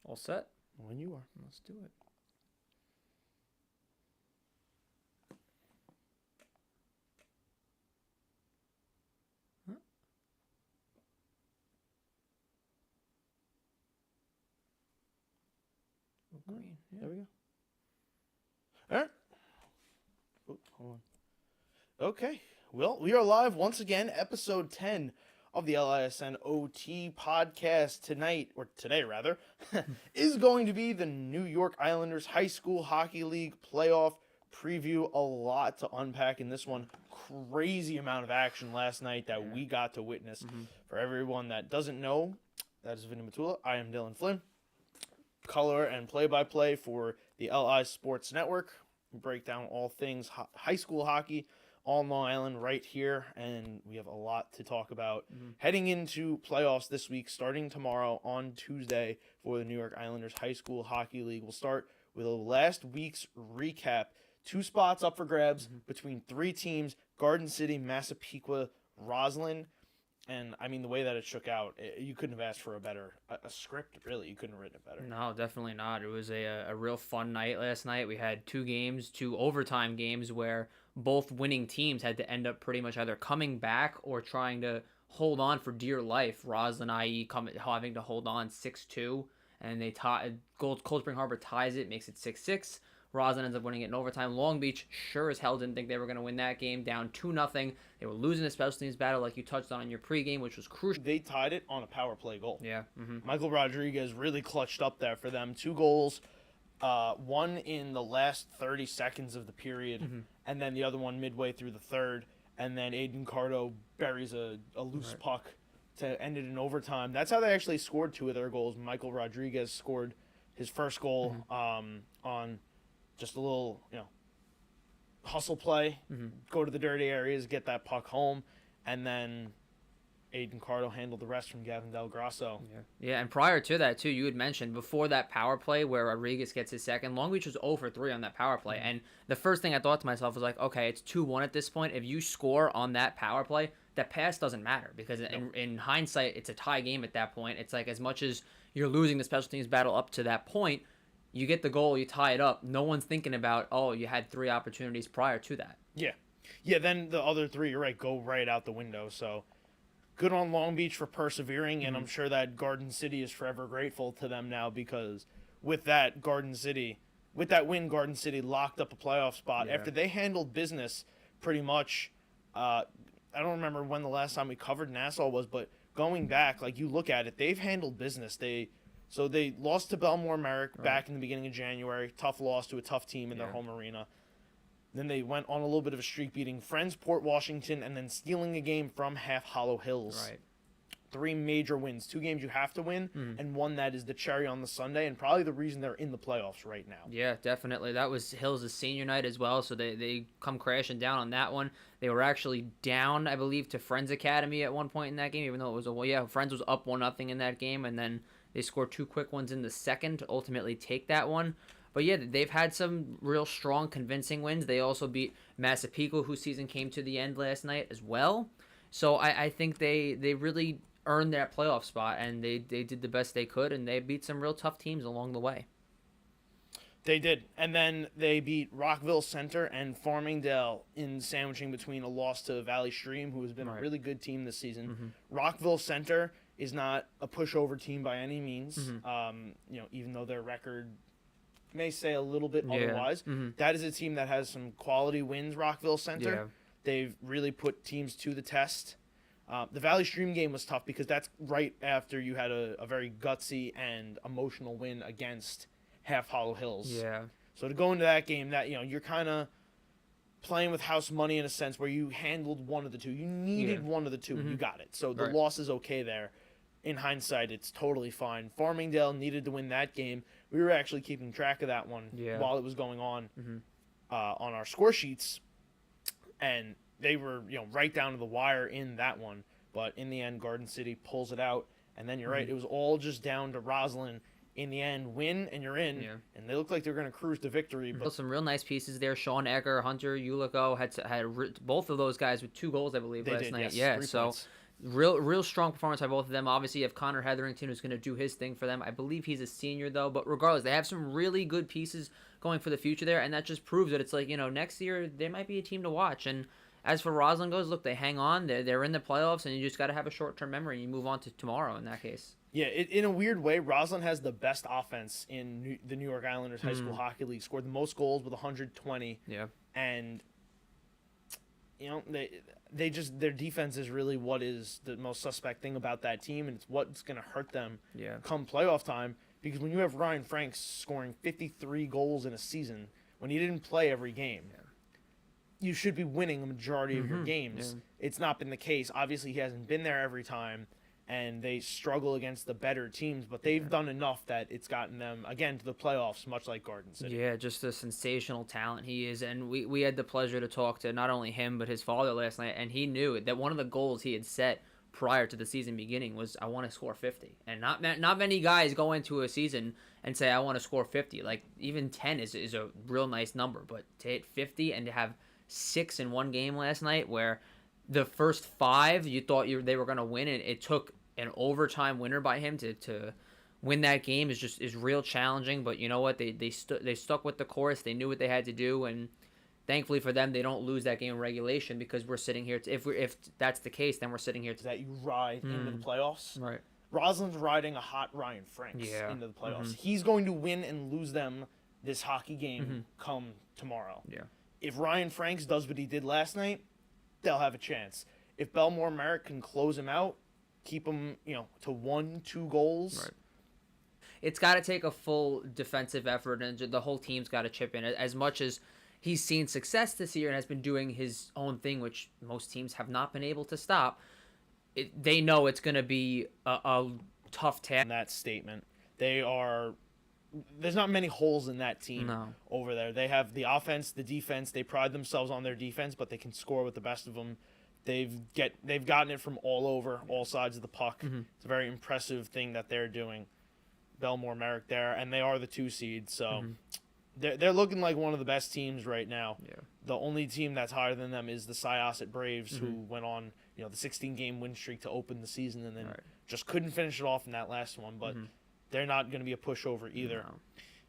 All set? When you are. Let's do it. Huh? Green. Yeah. There we go. All right. Oh, hold on. Okay. Well, we are live once again, episode 10 of the LISN OT podcast tonight, or today rather, is going to be the New York Islanders High School Hockey League playoff preview. A lot to unpack in this one. Crazy amount of action last night that we got to witness. For everyone that doesn't know, that is Vinny Matula. I am Dylan Flynn. Color and play-by-play for the LI Sports Network. We break down all things high school hockey on Long Island right here, and we have a lot to talk about heading into playoffs this week, starting tomorrow on Tuesday for the New York Islanders High School Hockey League. We'll start with a last week's recap. 2 spots up for grabs between 3 teams, Garden City, Massapequa, Roslyn. And, I mean, the way that it shook out, you couldn't have asked for a script, really. You couldn't have written it better. No, definitely not. It was a real fun night last night. We had 2 games, 2 overtime games where both winning teams had to end up pretty much either coming back or trying to hold on for dear life. Roslyn, i.e., having to hold on 6-2, and they Cold Spring Harbor ties it, makes it 6-6. Roslyn ends up winning it in overtime. Long Beach sure as hell didn't think they were going to win that game, down 2-0. They were losing the special teams battle like you touched on in your pregame, which was crucial. They tied it on a power play goal. Yeah. Michael Rodriguez really clutched up there for them. 2 goals, one in the last 30 seconds of the period, and then the other one midway through the third. And then Aiden Cardo buries a loose puck to end it in overtime. That's how they actually scored 2 of their goals. Michael Rodriguez scored his first goal on just a little, hustle play, go to the dirty areas, get that puck home, and then Aiden Cardo handled the rest from Gavin Del Grasso. Yeah, and prior to that, too, you had mentioned before that power play where Rodriguez gets his second, Long Beach was 0 for 3 on that power play. And the first thing I thought to myself was like, okay, it's 2-1 at this point. If you score on that power play, that pass doesn't matter because in hindsight, it's a tie game at that point. It's like as much as you're losing the special teams battle up to that point, you get the goal, you tie it up. No one's thinking about, you had 3 opportunities prior to that. Yeah, then the other 3, you're right, go right out the window. So good on Long Beach for persevering, and I'm sure that Garden City is forever grateful to them now because with that win, Garden City locked up a playoff spot after they handled business pretty much. I don't remember when the last time we covered Nassau was, but going back, like you look at it, they've handled business. So they lost to Belmore Merrick back in the beginning of January. Tough loss to a tough team in their home arena. Then they went on a little bit of a streak, beating Friends, Port Washington, and then stealing a game from Half Hollow Hills. Right. 3 major wins. 2 games you have to win, and one that is the cherry on the sundae, and probably the reason they're in the playoffs right now. Yeah, definitely. That was Hills' senior night as well, so they come crashing down on that one. They were actually down, I believe, to Friends Academy at one point in that game, even though it was Friends was up 1-0 in that game, and then they scored 2 quick ones in the second to ultimately take that one. But yeah, they've had some real strong, convincing wins. They also beat Massapequa, whose season came to the end last night as well. So I think they really earned that playoff spot, and they did the best they could, and they beat some real tough teams along the way. They did. And then they beat Rockville Center and Farmingdale in sandwiching between a loss to Valley Stream, who has been a really good team this season. Rockville Center is not a pushover team by any means. Even though their record may say a little bit otherwise, that is a team that has some quality wins, Rockville Center. They've really put teams to the test. The Valley Stream game was tough because that's right after you had a very gutsy and emotional win against Half Hollow Hills. Yeah. So to go into that game, that you're kind of playing with house money in a sense where you handled one of the 2. You needed one of the 2, and you got it. So the loss is okay there. In hindsight, it's totally fine. Farmingdale needed to win that game. We were actually keeping track of that one while it was going on our score sheets, and they were right down to the wire in that one. But in the end, Garden City pulls it out, and then you're right. It was all just down to Roslyn. In the end, win and you're in, and they look like they're going to cruise to victory. But some real nice pieces there. Sean Egger, Hunter Ulico had both of those guys with 2 goals, I believe, last night. Yes, yeah, 3 so points. Real strong performance by both of them. Obviously, you have Connor Hetherington, who's going to do his thing for them. I believe he's a senior, though. But regardless, they have some really good pieces going for the future there. And that just proves that it's like, next year, they might be a team to watch. And as for Roslyn goes, look, they hang on. They're in the playoffs, and you just got to have a short-term memory. And you move on to tomorrow in that case. Yeah, in a weird way, Roslyn has the best offense in the New York Islanders High School Hockey League. Scored the most goals with 120. Yeah. And they just, their defense is really what is the most suspect thing about that team, and it's what's going to hurt them come playoff time. Because when you have Ryan Franks scoring 53 goals in a season when he didn't play every game, you should be winning the majority of your games. It's not been the case. Obviously, he hasn't been there every time, and they struggle against the better teams, but they've done enough that it's gotten them, again, to the playoffs, much like Garden City. Yeah, just a sensational talent he is, and we had the pleasure to talk to not only him, but his father last night, and he knew that one of the goals he had set prior to the season beginning was, I want to score 50. And not many guys go into a season and say, I want to score 50. Like, even 10 is a real nice number, but to hit 50 and to have 6 in one game last night where the first 5 you thought they were going to win, and it took an overtime winner by him to win that game is real challenging. But you know what? They stuck with the course. They knew what they had to do, and thankfully for them, they don't lose that game in regulation, because we're sitting here. If that's the case, then we're sitting here. That you ride into the playoffs. Right. Roslyn's riding a hot Ryan Franks into the playoffs. He's going to win and lose them this hockey game come tomorrow. Yeah. If Ryan Franks does what he did last night, they'll have a chance. If Belmore Merrick can close him out, keep him, to 1-2 goals. Right. It's got to take a full defensive effort, and the whole team's got to chip in. As much as he's seen success this year and has been doing his own thing, which most teams have not been able to stop, they know it's going to be a tough task. In that statement, there's not many holes in that team over there. They have the offense, the defense. They pride themselves on their defense, but they can score with the best of them. They've gotten it from all over, all sides of the puck. It's a very impressive thing that they're doing. Belmore Merrick there, and they are the 2 seed, so they're looking like one of the best teams right now. Yeah. The only team that's higher than them is the Syosset Braves, who went on the 16-game win streak to open the season, and then just couldn't finish it off in that last one. But they're not going to be a pushover either. No.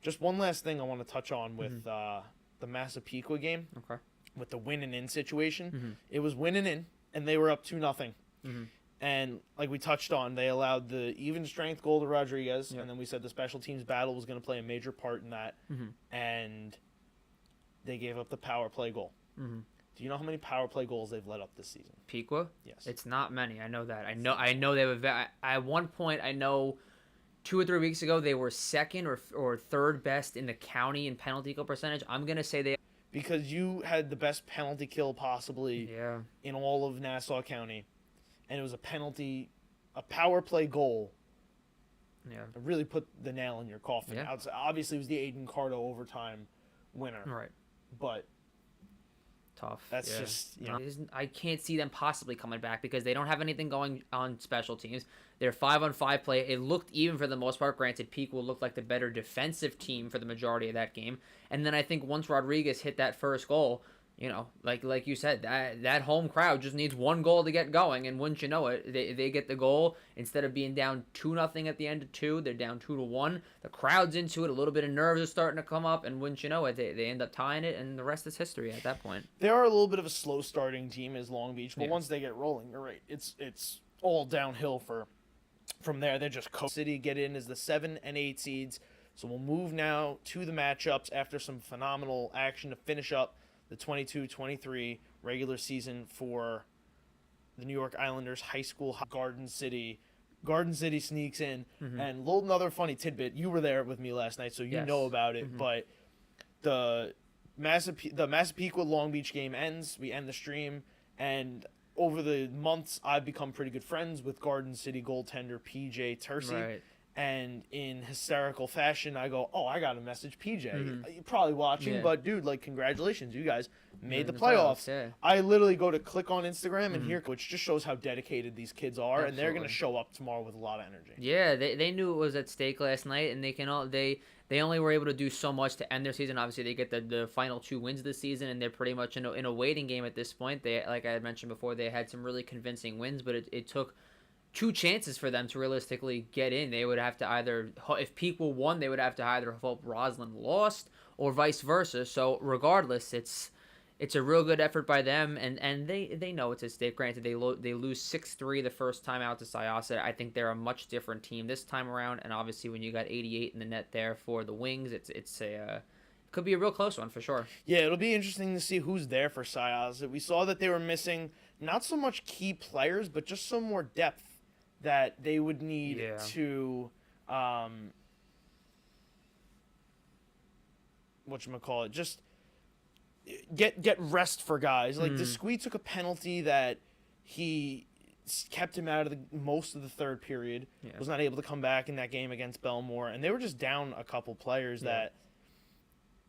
Just one last thing I want to touch on with the Massapequa game. Okay. With the win and in situation. It was win and in, and they were up 2-0. And like we touched on, they allowed the even strength goal to Rodriguez, and then we said the special teams battle was going to play a major part in that, and they gave up the power play goal. Do you know how many power play goals they've let up this season? Pequa? Yes. It's not many. I know that. I know they were. At one point, I know 2 or 3 weeks ago, they were second or third best in the county in penalty kill percentage. I'm going to say they... Because you had the best penalty kill possibly in all of Nassau County, and it was a power play goal. Yeah. It really put the nail in your coffin. Yeah. Obviously, it was the Aiden Cardo overtime winner. Right. But tough. That's just, I can't see them possibly coming back because they don't have anything going on special teams. They're 5-on-5 play. It looked even for the most part. Granted, Pequa looked like the better defensive team for the majority of that game. And then I think once Rodriguez hit that first goal, like you said, that home crowd just needs one goal to get going, and wouldn't you know it, they get the goal. Instead of being down 2-0 at the end of 2, they're down 2-1. The crowd's into it. A little bit of nerves are starting to come up, and wouldn't you know it, they end up tying it, and the rest is history at that point. They are a little bit of a slow starting team as Long Beach, but once they get rolling, you're right. It's all downhill from there. They're just City get in as the 7 and 8 seeds. So we'll move now to the matchups after some phenomenal action to finish up the 22-23 regular season for the New York Islanders high school. Garden City sneaks in. And another funny tidbit, you were there with me last night, so you know about it, but the Massapequa Long Beach game ends. We end the stream, and over the months, I've become pretty good friends with Garden City goaltender PJ Tercey. Right. And in hysterical fashion, I go, "Oh, I got to message PJ. You're probably watching, Yeah. but dude, like, congratulations, you guys made the in the playoffs." yeah. I literally go to click on Instagram and here, which just shows how dedicated these kids are, and they're gonna Absolutely. show up tomorrow with a lot of energy. Yeah, they knew it was at stake last night, and they only were able to do so much to end their season. Obviously, they get the final 2 wins this season, and they're pretty much in a waiting game at this point. They, like I had mentioned before, they had some really convincing wins, but it took 2 chances for them to realistically get in. They would have to either, if Pequot won, they would have to either hope Roslyn lost or vice versa. So regardless, it's a real good effort by them, and they know it's at stake. Granted, they lose 6-3 the first time out to Syosset. I think they're a much different team this time around, and obviously when you got 88 in the net there for the Wings, it could be a real close one for sure. Yeah, it'll be interesting to see who's there for Syosset. We saw that they were missing not so much key players, but just some more depth that they would need to whatchamacallit, just get rest for guys. Like Desquie took a penalty that he kept him out of most of the third period. Was not able to come back in that game against Belmore, and they were just down a couple players that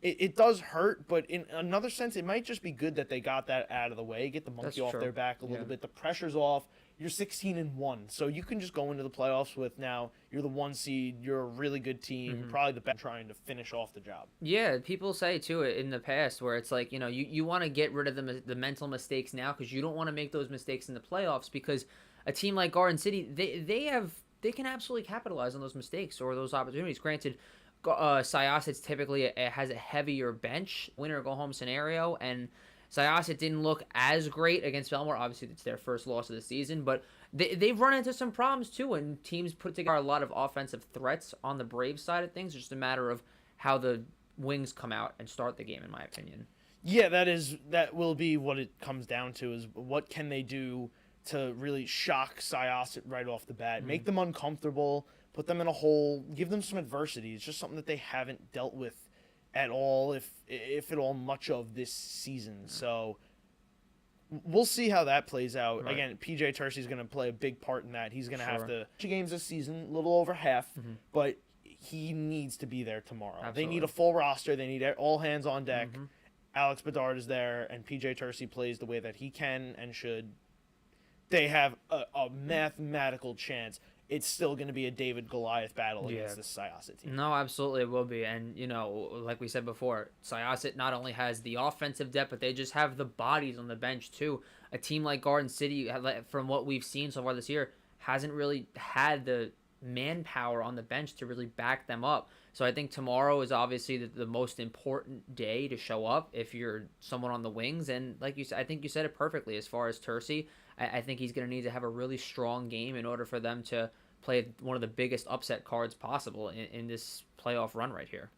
it does hurt, but in another sense it might just be good that they got that out of the way, get the monkey off their back a little bit. The pressure's off. You're 16-1, so you can just go into the playoffs with now you're the 1 seed, you're a really good team, probably the best, trying to finish off the job. Yeah, people say too in the past where it's like, you want to get rid of the mental mistakes now because you don't want to make those mistakes in the playoffs, because a team like Garden City, they can absolutely capitalize on those mistakes or those opportunities. Granted, Syosset typically has a heavier bench, winner go home scenario, and Syosset didn't look as great against Belmore. Obviously, it's their first loss of the season, but they've run into some problems too, and teams put together a lot of offensive threats on the Braves side of things. It's just a matter of how the Wings come out and start the game, in my opinion. Yeah, that will be what it comes down to, is what can they do to really shock Syosset right off the bat, make them uncomfortable, put them in a hole, give them some adversity. It's just something that they haven't dealt with at all, if at all, much of this season. So we'll see how that plays out. Right. Again, PJ Tercey's going to play a big part in that. He's going to have to games this season, a little over half, but he needs to be there tomorrow. Absolutely. They need a full roster. They need all hands on deck. Alex Bedard is there, and PJ Tercey plays the way that he can and should. They have a mathematical chance. It's still going to be a David-Goliath battle against this Syosset team. No, absolutely it will be. And, like we said before, Syosset not only has the offensive depth, but they just have the bodies on the bench, too. A team like Garden City, from what we've seen so far this year, hasn't really had the manpower on the bench to really back them up. So I think tomorrow is obviously the most important day to show up if you're someone on the Wings. And like you said, I think you said it perfectly as far as Tercey. I think he's going to need to have a really strong game in order for them to play one of the biggest upset cards possible in this playoff run right here.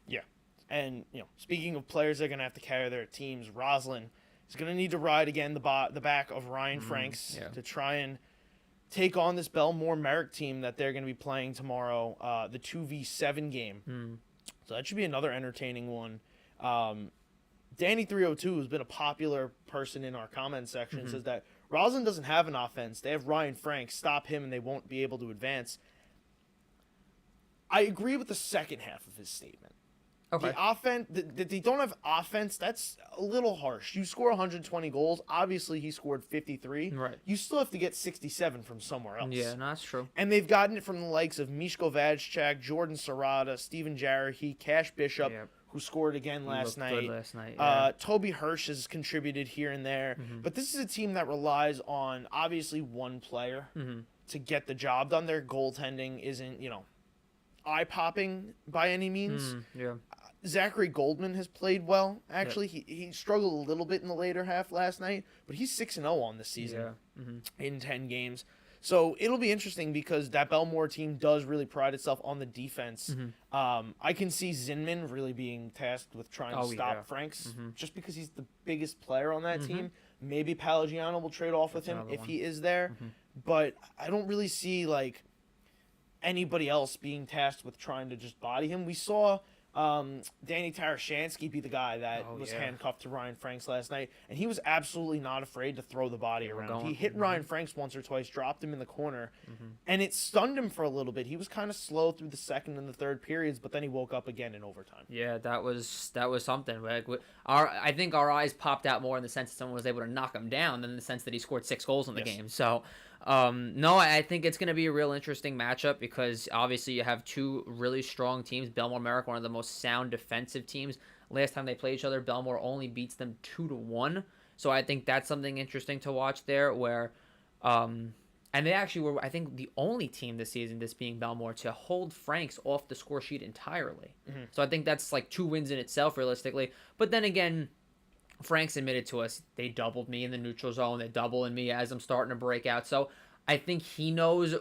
Yeah. And, speaking of players that are going to have to carry their teams, Roslyn is going to need to ride again the back of Ryan Franks to try and take on this Belmore Merrick team that they're going to be playing tomorrow, the 2v7 game. So that should be another entertaining one. Danny302, who's been a popular person in our comment section, says that Roslyn doesn't have an offense. They have Ryan Franks. Stop him and they won't be able to advance. I agree with the second half of his statement. Okay. The offense, that they don't have offense, that's a little harsh. You score 120 goals. Obviously, he scored 53. Right. You still have to get 67 from somewhere else. Yeah, no, that's true. And they've gotten it from the likes of Mishko Vajcak, Jordan Serrata, Steven Jarahe, Cash Bishop, who scored again last night. Toby Hirsch has contributed here and there. But this is a team that relies on, obviously, one player to get the job done. Their goaltending isn't, eye-popping by any means. Zachary Goldman has played well. Actually, he struggled a little bit in the later half last night, but he's 6-0 on this season in 10 games. So it'll be interesting because that Belmore team does really pride itself on the defense. I can see Zinman really being tasked with trying to stop Franks just because he's the biggest player on that team. Maybe Palagiano will trade off with him if he is there. But I don't really see anybody else being tasked with trying to just body him. We saw Danny Tarashansky be the guy that was handcuffed to Ryan Franks last night, and he was absolutely not afraid to throw the body around. He hit Ryan Franks once or twice, dropped him in the corner, and it stunned him for a little bit. He was kind of slow through the second and the third periods, but then he woke up again in overtime. Yeah, that was something. Like, I think our eyes popped out more in the sense that someone was able to knock him down than in the sense that he scored 6 goals in the game. So, no, I think it's going to be a real interesting matchup because obviously you have two really strong teams. Belmore Merrick, one of the most sound defensive teams. Last time they played each other, Belmore only beats them 2-1. So I think that's something interesting to watch there. Where, and they actually were, I think, the only team this season, this being Belmore, to hold Franks off the score sheet entirely. So I think that's like 2 wins in itself, realistically. But then again, Franks admitted to us, they doubled me in the neutral zone. They doubling me as I'm starting to break out. So I think he knows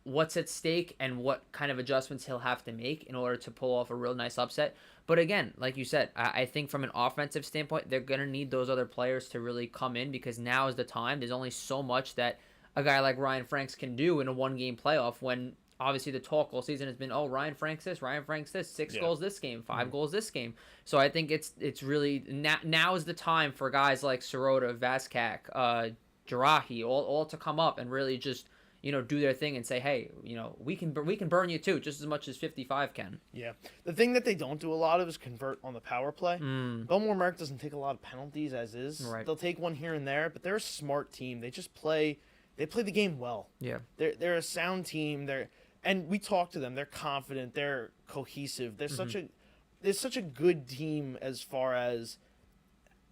what's at stake and what kind of adjustments he'll have to make in order to pull off a real nice upset. But again, like you said, I think from an offensive standpoint, they're going to need those other players to really come in because now is the time. There's only so much that a guy like Ryan Franks can do in a 1-game playoff when obviously the talk all season has been, oh, Ryan Franks this, 6 goals this game, 5 goals this game. So I think it's really now is the time for guys like Sirota, Vaskak, Jarahi, all to come up and really just, do their thing and say, hey, we can burn you too, just as much as 55 can. Yeah. The thing that they don't do a lot of is convert on the power play. Belmore Merrick doesn't take a lot of penalties as is. Right. They'll take one here and there, but they're a smart team. They just play the game well. Yeah. They're a sound team. And we talk to them. They're confident. They're cohesive. They're such a good team as far as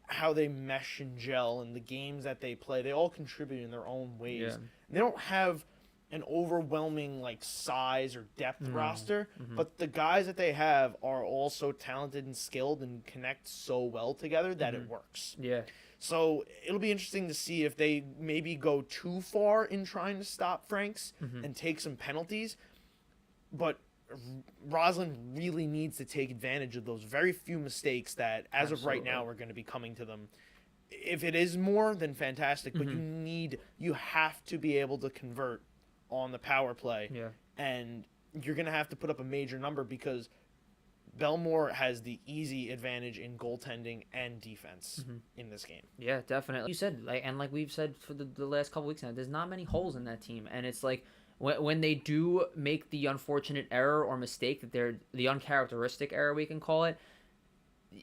how they mesh and gel and the games that they play. They all contribute in their own ways. Yeah. They don't have an overwhelming size or depth roster, but the guys that they have are all so talented and skilled and connect so well together that it works. Yeah. So it'll be interesting to see if they maybe go too far in trying to stop Franks and take some penalties. But Roslyn really needs to take advantage of those very few mistakes that, as of right now, are going to be coming to them. If it is more, then fantastic. But you have to be able to convert on the power play. Yeah. And you're going to have to put up a major number because Belmore has the easy advantage in goaltending and defense in this game. Yeah, definitely. You said, like we've said for the last couple weeks now, there's not many holes in that team. And it's like when they do make the unfortunate error or mistake that they're the uncharacteristic error, we can call it,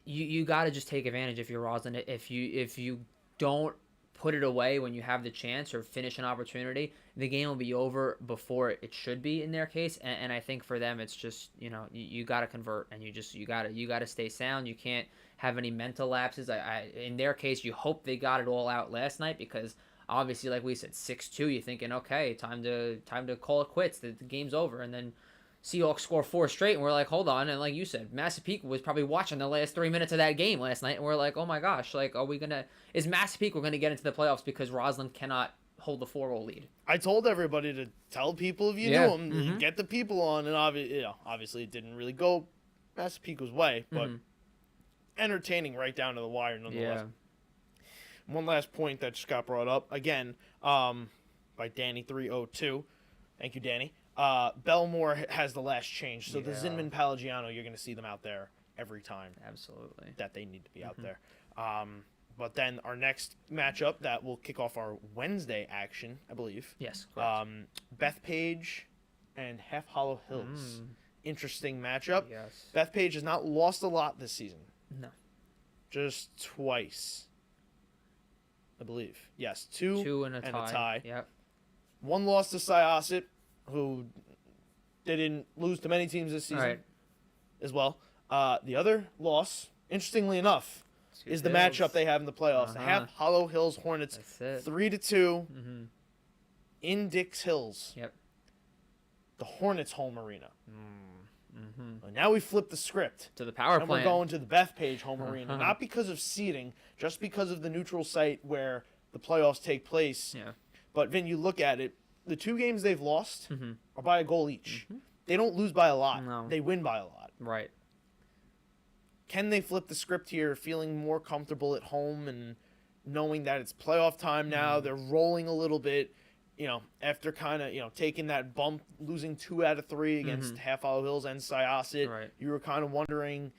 you got to just take advantage if you're Roslyn. If you don't put it away when you have the chance or finish an opportunity, the game will be over before it should be in their case. And I think for them, it's just, you got to convert and you got to stay sound. You can't have any mental lapses. In their case, you hope they got it all out last night because obviously, like we said, 6-2, you're thinking, okay, time to call it quits. The game's over. And then Seahawks score 4 straight, and we're like, hold on. And like you said, Massapequa was probably watching the last 3 minutes of that game last night, and we're like, oh my gosh, is Massapequa going to get into the playoffs because Roslyn cannot hold the 4-goal lead? I told everybody to tell people if you knew them, get the people on, and obviously it didn't really go Massapequa's way, but entertaining right down to the wire nonetheless. Yeah. One last point that just got brought up, again, by Danny302. Thank you, Danny. Belmore has the last change, so the Zinman Pelagiano, you're going to see them out there every time. Absolutely. That they need to be out there. But then our next matchup that will kick off our Wednesday action, I believe. Yes, correct. Bethpage and Half Hollow Hills. Interesting matchup. Yes. Bethpage has not lost a lot this season. No. Just twice, I believe. Yes, two and a tie. Yep. One loss to Syosset, who they didn't lose to many teams this season as well. The other loss, interestingly enough, is the matchup they have in the playoffs. The Half Hollow Hills Hornets, 3-2 in Dix Hills. Yep. The Hornets' home arena. Now we flip the script to the power plant. We're going to the Bethpage home arena, not because of seeding, just because of the neutral site where the playoffs take place. Yeah. But Vin, you look at it, the 2 games they've lost are by a goal each. They don't lose by a lot. No. They win by a lot. Right. Can they flip the script here, feeling more comfortable at home and knowing that it's playoff time now? They're rolling a little bit. after kind of, taking that bump, losing 2 out of 3 against Half Hollow Hills and Syosset, Right. you were kind of wondering,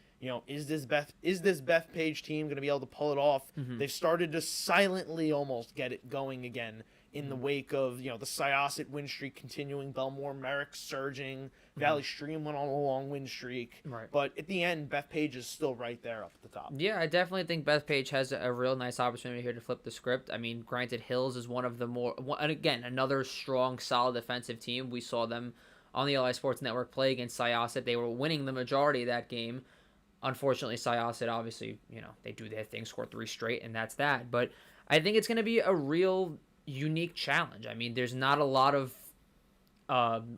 is this Bethpage team going to be able to pull it off? They've started to silently almost get it going again in the wake of, the Syosset win streak continuing, Belmore Merrick surging, Valley Stream went on a long win streak. Right. But at the end, Bethpage is still right there up at the top. Yeah, I definitely think Bethpage has a real nice opportunity here to flip the script. I mean, granted, Hills is one of the more, and again, another strong, solid defensive team. We saw them on the LI Sports Network play against Syosset. They were winning the majority of that game. Unfortunately, Syosset, obviously, they do their thing, score 3 straight, and that's that. But I think it's going to be a real unique challenge. I mean, there's not a lot of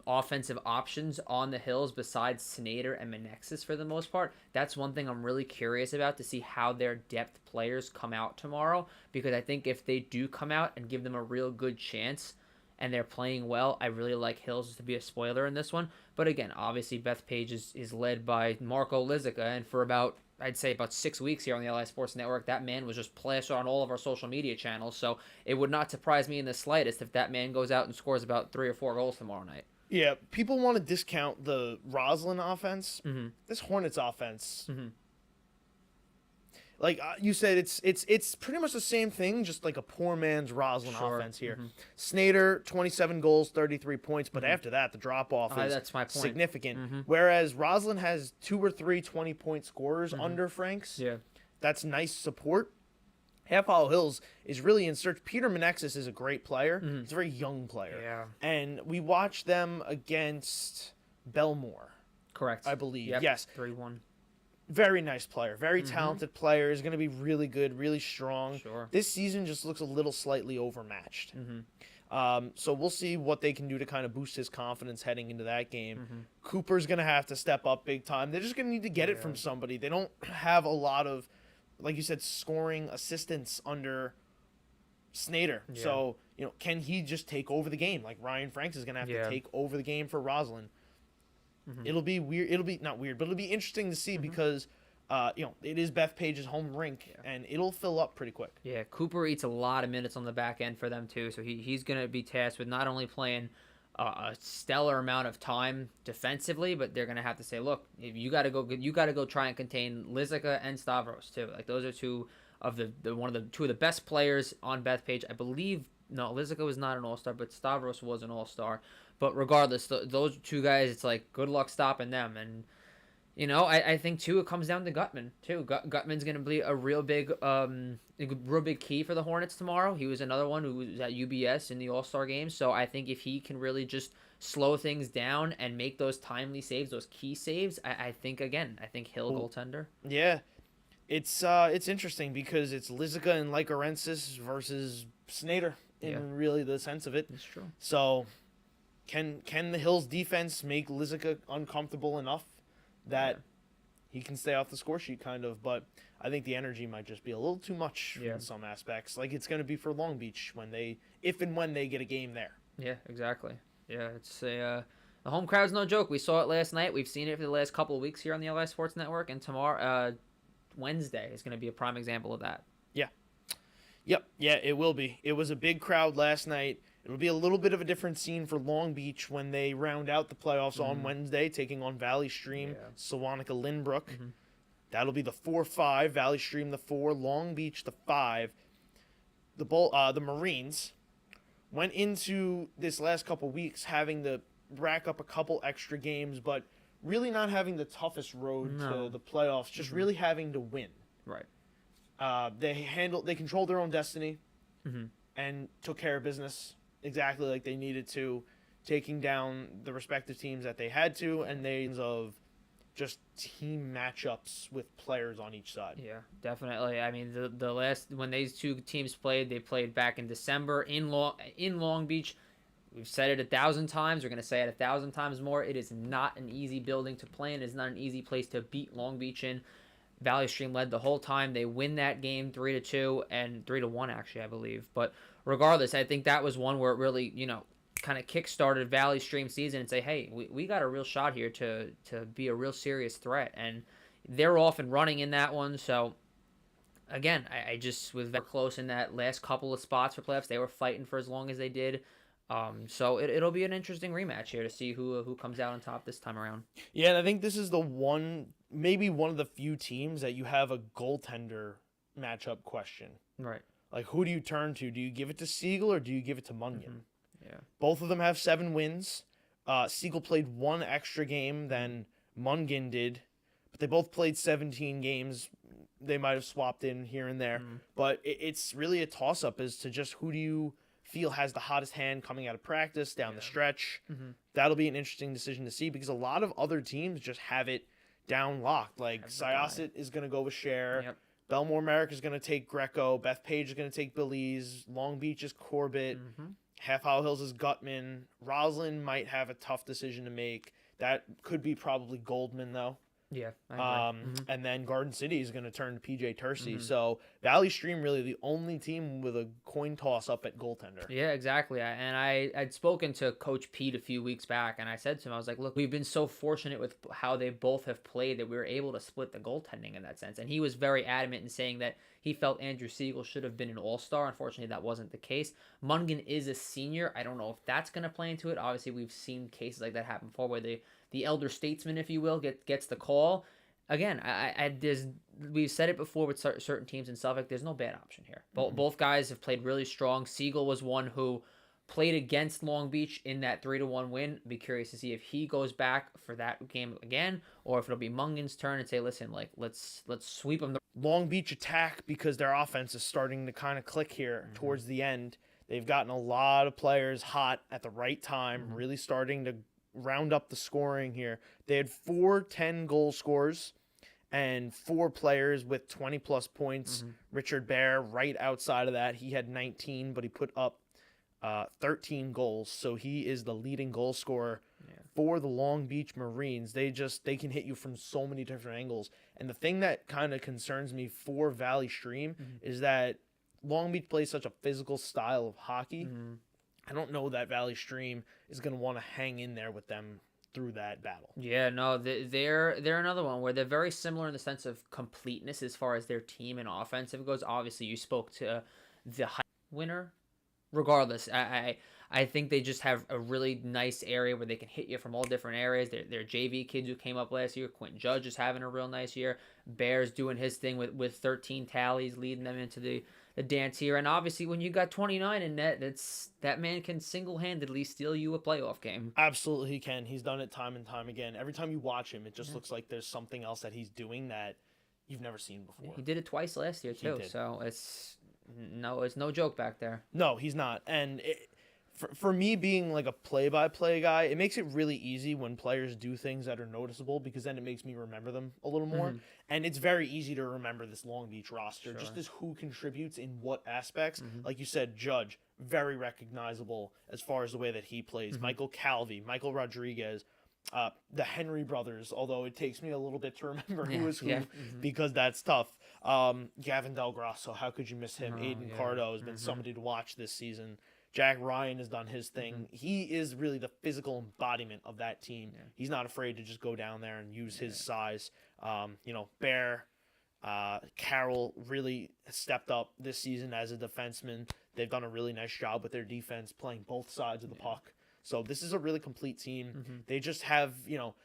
offensive options on the Hills besides Snyder and Menexus for the most part. That's one thing I'm really curious about, to see how their depth players come out tomorrow, because I think if they do come out and give them a real good chance and they're playing well, I really like Hills to be a spoiler in this one. But again, obviously Bethpage is led by Marco Lizica, and for I'd say about 6 weeks here on the LI Sports Network, that man was just plastered on all of our social media channels. So it would not surprise me in the slightest if that man goes out and scores about 3 or 4 goals tomorrow night. Yeah, people want to discount the Roslyn offense. This Hornets offense, like you said, it's pretty much the same thing, just like a poor man's Roslyn offense here. Snyder, 27 goals, 33 points, but after that, the drop-off is that's my point. significant. Whereas Roslyn has 2 or 3 20-point scorers under Franks. Yeah. That's nice support. Half Hollow Hills is really in search. Peter Menexus is a great player. He's a very young player. Yeah. And we watched them against Belmore. Correct. I believe. Yep. Yes. 3-1. Very nice player. Very talented player. Is going to be really good, really strong. Sure. This season just looks a little slightly overmatched. So we'll see what they can do to kind of boost his confidence heading into that game. Cooper's going to have to step up big time. They're just going to need to get it from somebody. They don't have a lot of, like you said, scoring assistance under Snyder. Yeah. So, can he just take over the game? Like Ryan Franks is going to have to take over the game for Roslyn. It'll be weird. It'll be not weird, but it'll be interesting to see because, it is Bethpage's home rink, and it'll fill up pretty quick. Yeah, Cooper eats a lot of minutes on the back end for them too, so he's going to be tasked with not only playing a stellar amount of time defensively, but they're going to have to say, look, if you got to go try and contain Lizica and Stavros too. Like, those are two of the two of the best players on Bethpage. I believe Lizica was not an all-star, but Stavros was an all-star. But regardless, those 2 guys, it's like, good luck stopping them. And I think too, it comes down to Gutman too. Gutman's going to be a real big key for the Hornets tomorrow. He was another one who was at UBS in the All-Star game. So I think if he can really just slow things down and make those timely saves, those key saves, I think Hill goaltender. Yeah, it's interesting because it's Lizica and Lycorensis versus Snyder in really the sense of it. That's true. So can the Hills defense make Lizica uncomfortable enough that he can stay off the score sheet, kind of? But I think the energy might just be a little too much in some aspects, like it's going to be for Long Beach if and when they get a game there. Yeah, exactly. Yeah, it's the home crowd's no joke. We saw it last night. We've seen it for the last couple of weeks here on the LI Sports Network, and tomorrow, Wednesday, is going to be a prime example of that. Yeah, it will be. It was a big crowd last night. It'll be a little bit of a different scene for Long Beach when they round out the playoffs on Wednesday, taking on Valley Stream, Sewanaka Lynbrook. That'll be the 4-5, Valley Stream the 4, Long Beach the 5. The Marines went into this last couple weeks having to rack up a couple extra games, but really not having the toughest road to the playoffs, just really having to win. Right. They controlled their own destiny and took care of business exactly like they needed to, taking down the respective teams that they had to, and of just team matchups with players on each side. Yeah, definitely. I mean, the last, when these 2 teams played, they played back in December in Long Beach. We've said it 1,000 times. We're going to say it 1,000 times more. It is not an easy building to play in. It's not an easy place to beat Long Beach in. Valley Stream led the whole time. They win that game 3-2 and 3-1, actually, I believe. But regardless, I think that was one where it really, kind of kick-started Valley Stream season and say, hey, we got a real shot here to be a real serious threat. And they're off and running in that one. So, again, I just was very close in that last couple of spots for playoffs. They were fighting for as long as they did. So it'll be an interesting rematch here to see who comes out on top this time around. Yeah, and I think this is maybe one of the few teams that you have a goaltender matchup question. Right. Like, who do you turn to? Do you give it to Siegel or do you give it to Mungan? Yeah. Both of them have 7 wins. Siegel played 1 extra game than Mungan did, but they both played 17 games. They might have swapped in here and there, but it's really a toss-up as to just who do you feel has the hottest hand coming out of practice down the stretch. That'll be an interesting decision to see because a lot of other teams just have it down locked. Like Syosset is going to go with Cher. Yep. Belmore Merrick is going to take Greco. Beth Page is going to take Belize. Long Beach is Corbett. Half Hollow Hills is Gutman. Roslyn might have a tough decision to make. That could be probably Goldman, though. Yeah. I agree. And then Garden City is going to turn to PJ Tercey. So Valley Stream really the only team with a coin toss up at goaltender. Yeah, exactly. And I'd spoken to Coach Pete a few weeks back, and I said to him, I was like, look, we've been so fortunate with how they both have played that we were able to split the goaltending in that sense. And he was very adamant in saying that he felt Andrew Siegel should have been an all-star. Unfortunately, that wasn't the case. Mungan is a senior. I don't know if that's going to play into it. Obviously, we've seen cases like that happen before where the elder statesman, if you will, gets the call. Again, we've said it before with certain teams in Suffolk. There's no bad option here. Both guys have played really strong. Siegel was one who played against Long Beach in that 3-1 win. Be curious to see if he goes back for that game again, or if it'll be Mungan's turn and say, listen, like let's sweep them. Long Beach attack because their offense is starting to kind of click here towards the end. They've gotten a lot of players hot at the right time, really starting to round up the scoring here. They had 4 10-goal scorers and 4 players with 20-plus points. Richard Bear right outside of that. He had 19, but he put up 13 goals, so he is the leading goal scorer for the Long Beach Marines. They can hit you from so many different angles. And the thing that kind of concerns me for Valley Stream is that Long Beach plays such a physical style of hockey. I don't know that Valley Stream is going to want to hang in there with them through that battle. Yeah, no, they're another one where they're very similar in the sense of completeness as far as their team and offensive goes. Obviously, you spoke to the high winner. Regardless, I think they just have a really nice area where they can hit you from all different areas. They're JV kids who came up last year. Quentin Judge is having a real nice year. Bear's doing his thing with 13 tallies, leading them into the dance here. And obviously, when you got 29 in net, that man can single-handedly steal you a playoff game. Absolutely, he can. He's done it time and time again. Every time you watch him, it just looks like there's something else that he's doing that you've never seen before. He did it twice last year too, so it's no joke back there. No, he's not. And for me being like a play-by-play guy, it makes it really easy when players do things that are noticeable because then it makes me remember them a little more. And it's very easy to remember this Long Beach roster, just as who contributes in what aspects. Like you said, Judge, very recognizable as far as the way that he plays. Michael Calvi, Michael Rodriguez, the Henry brothers, although it takes me a little bit to remember who is who because that's tough. Gavin Del Grosso, how could you miss him? Aiden Cardo has been somebody to watch this season. Jack Ryan has done his thing. He is really the physical embodiment of that team. He's not afraid to just go down there and use his size. Bear, Carroll really stepped up this season as a defenseman. They've done a really nice job with their defense, playing both sides of the puck. So this is a really complete team. They just have,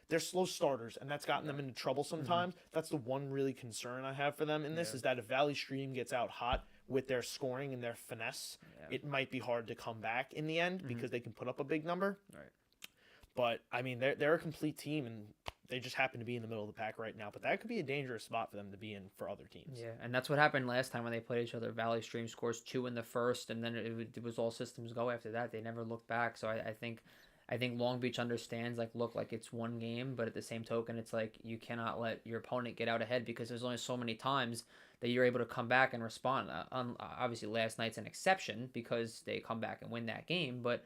they're slow starters, and that's gotten them into trouble sometimes. That's the one really concern I have for them in this is that if Valley Stream gets out hot with their scoring and their finesse, it might be hard to come back in the end because they can put up a big number. Right. But, I mean, they're a complete team, and they just happen to be in the middle of the pack right now. But that could be a dangerous spot for them to be in for other teams. Yeah, and that's what happened last time when they played each other. Valley Stream scores 2 in the first, and then it was all systems go after that. They never looked back. So I think Long Beach understands, look like it's one game, but at the same token, it's like you cannot let your opponent get out ahead because there's only so many times that you're able to come back and respond. Obviously, last night's an exception because they come back and win that game, but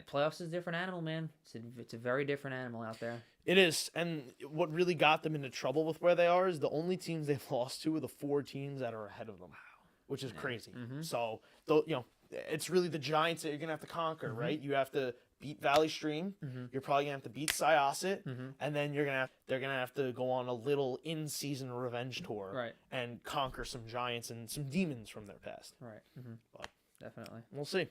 playoffs is a different animal, man. It's a very different animal out there. It is, and what really got them into trouble with where they are is the only teams they've lost to are the 4 teams that are ahead of them, which is crazy. So, it's really the Giants that you're gonna have to conquer, right? You have to beat Valley Stream. You're probably gonna have to beat Syosset, and then they're gonna have to go on a little in-season revenge tour, and conquer some Giants and some demons from their past. Right. But Definitely. we'll see.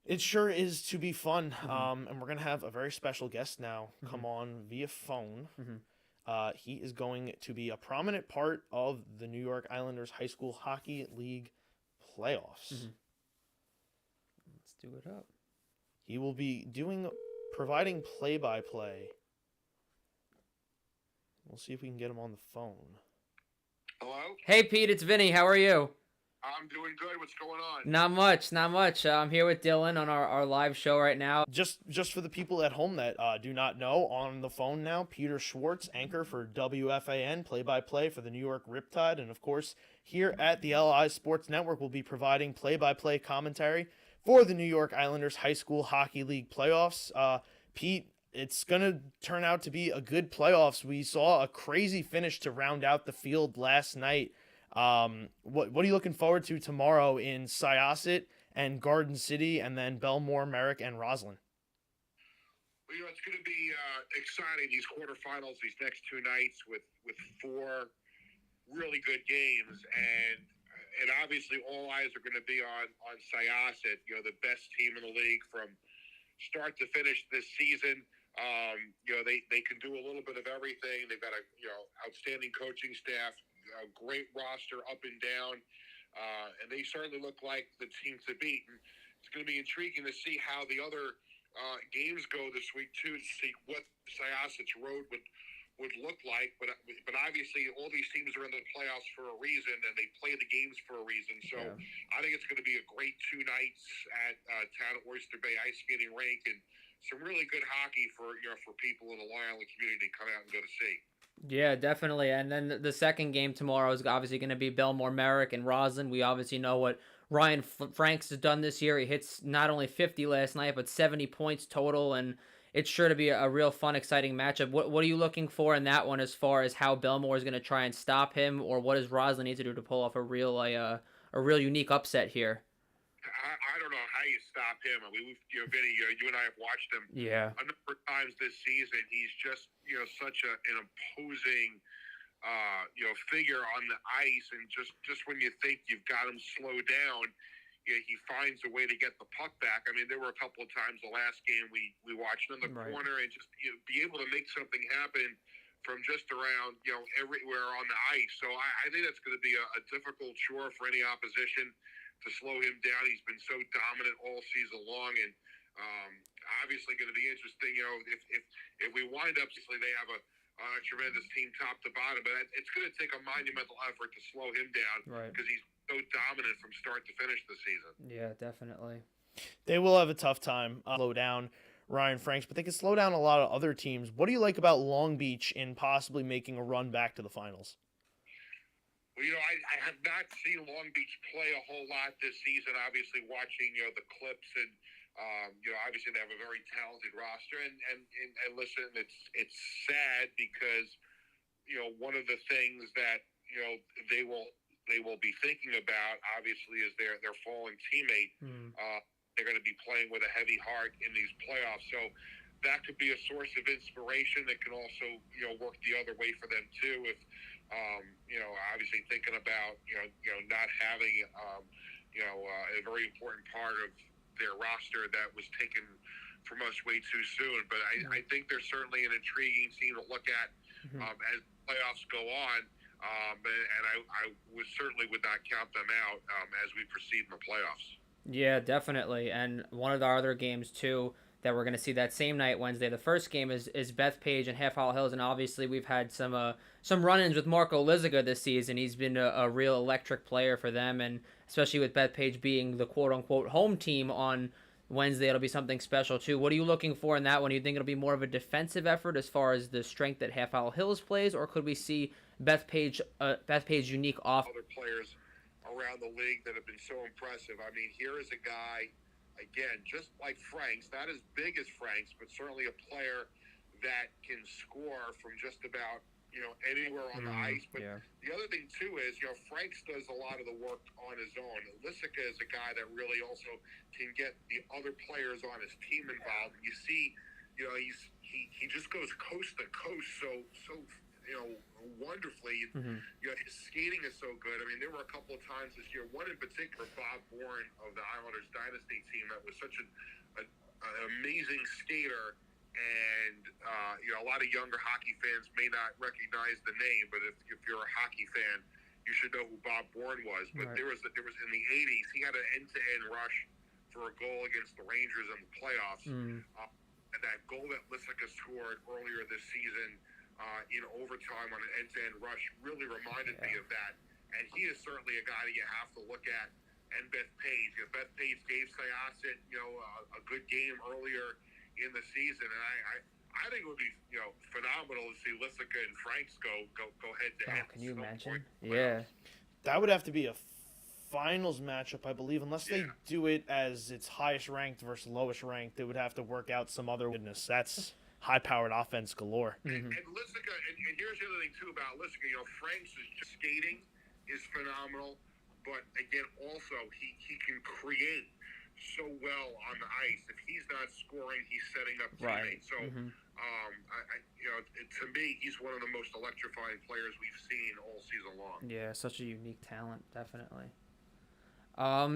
It sure is to be fun. And we're going to have a very special guest now come on via phone. He is going to be a prominent part of the New York Islanders High School Hockey League playoffs. Let's do it up. He will be providing play-by-play. We'll see if we can get him on the phone. Hello? Hey, Pete, it's Vinny. How are you? I'm doing good. What's going on? Not much. I'm here with Dylan on our live show right now. Just for the people at home that do not know, on the phone now, Peter Schwartz, anchor for WFAN, play-by-play for the New York Riptide, and of course, here at the LI Sports Network, will be providing play-by-play commentary for the New York Islanders High School Hockey League playoffs. Pete, it's going to turn out to be a good playoffs. We saw a crazy finish to round out the field last night. What are you looking forward to tomorrow in Syosset and Garden City, and then Belmore, Merrick, and Roslyn? Well, it's going to be exciting, these quarterfinals, these next two nights with four really good games, and obviously all eyes are going to be on Syosset, the best team in the league from start to finish this season. They can do a little bit of everything. They've got a outstanding coaching staff, a great roster up and down, and they certainly look like the team to beat. And it's going to be intriguing to see how the other games go this week too, to see what Syosset's road would look like. But obviously, all these teams are in the playoffs for a reason, and they play the games for a reason. So I think it's going to be a great two nights at Town of Oyster Bay Ice Skating Rink, and some really good hockey for people in the Long Island community to come out and go to see. Yeah, definitely. And then the second game tomorrow is obviously going to be Belmore, Merrick, and Roslyn. We obviously know what Ryan Franks has done this year. He hits not only 50 last night, but 70 points total, and it's sure to be a real fun, exciting matchup. What are you looking for in that one as far as how Belmore is going to try and stop him, or what does Roslyn need to do to pull off a real unique upset here? I don't know how you stop him. I mean, Vinny, you and I have watched him a number of times this season. He's just, such an imposing, figure on the ice. And just when you think you've got him slowed down, he finds a way to get the puck back. I mean, there were a couple of times the last game we watched him in the corner and just be able to make something happen from just around, everywhere on the ice. So I think that's going to be a difficult chore for any opposition to slow him down. He's been so dominant all season long, and obviously going to be interesting. If we wind up, obviously they have a tremendous team top to bottom, but it's going to take a monumental effort to slow him down because he's so dominant from start to finish this season. Yeah, definitely. They will have a tough time slow down Ryan Franks, but they can slow down a lot of other teams. What do you like about Long Beach in possibly making a run back to the finals? Well, I have not seen Long Beach play a whole lot this season. Obviously, watching the clips, and obviously they have a very talented roster. And listen, it's sad because one of the things that they will be thinking about obviously is their fallen teammate. They're going to be playing with a heavy heart in these playoffs, so that could be a source of inspiration that can also work the other way for them too. If obviously thinking about, not having, a very important part of their roster that was taken from us way too soon. But I think they're certainly an intriguing team to look at as playoffs go on. And I would not count them out as we proceed in the playoffs. Yeah, definitely. And one of our other games, too, that we're going to see that same night, Wednesday. The first game is Bethpage and Half Hollow Hills, and obviously we've had some run-ins with Marco Liziga this season. He's been a real electric player for them, and especially with Bethpage being the quote-unquote home team on Wednesday, it'll be something special, too. What are you looking for in that one? Do you think it'll be more of a defensive effort as far as the strength that Half Hollow Hills plays, or could we see Bethpage unique off? Other players around the league that have been so impressive. I mean, here is a guy, again, just like Franks, not as big as Franks, but certainly a player that can score from just about, anywhere on the ice. But the other thing, too, is, Franks does a lot of the work on his own. Liziga is a guy that really also can get the other players on his team involved. You see, he just goes coast to coast so wonderfully. Mm-hmm. His skating is so good. I mean, there were a couple of times this year. One in particular, Bob Bourne of the Islanders dynasty team, that was such an amazing skater. And a lot of younger hockey fans may not recognize the name, but if you're a hockey fan, you should know who Bob Bourne was. But right. there was in the '80s, he had an end-to-end rush for a goal against the Rangers in the playoffs. And that goal that Lissica scored earlier this season in overtime on an end-to-end rush really reminded me of that. And he is certainly a guy that you have to look at. And Beth Page. Beth Page gave Syosset, a good game earlier in the season, and I think it would be phenomenal to see Lissica and Franks go head to head. Can you imagine? Yeah, that would have to be a finals matchup, I believe, unless they do it as its highest ranked versus lowest ranked. They would have to work out some other goodness. That's high powered offense galore. And Lissica, and here's the other thing too about Lissica. Franks is just skating is phenomenal, but again, also he can create so well on the ice. If he's not scoring, he's setting up teammates. So, to me, he's one of the most electrifying players we've seen all season long. Yeah, such a unique talent, definitely.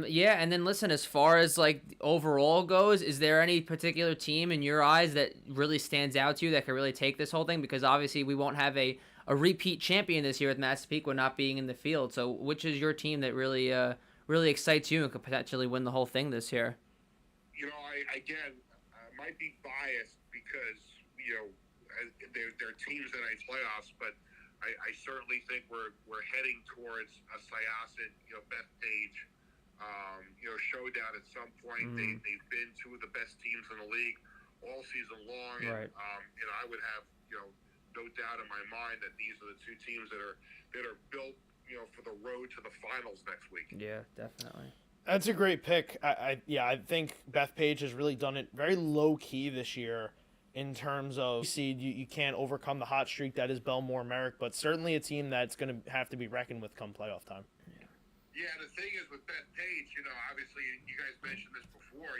Yeah, and then listen, as far as like overall goes, is there any particular team in your eyes that really stands out to you that could really take this whole thing? Because obviously we won't have a repeat champion this year with Massapequa not being in the field. So which is your team that really excites you and could potentially win the whole thing this year? I might be biased because, they're teams that I playoffs, but I certainly think we're heading towards a Syosset, Beth Page, showdown at some point. They've been two of the best teams in the league all season long. Right. And I would have, no doubt in my mind that these are the two teams that are built for the road to the finals next week. Yeah, definitely. That's a great pick. I think Beth Page has really done it very low key this year in terms of seed. You can't overcome the hot streak that is Belmore Merrick, but certainly a team that's going to have to be reckoned with come playoff time. Yeah, the thing is with Beth Page, obviously you guys mentioned this before.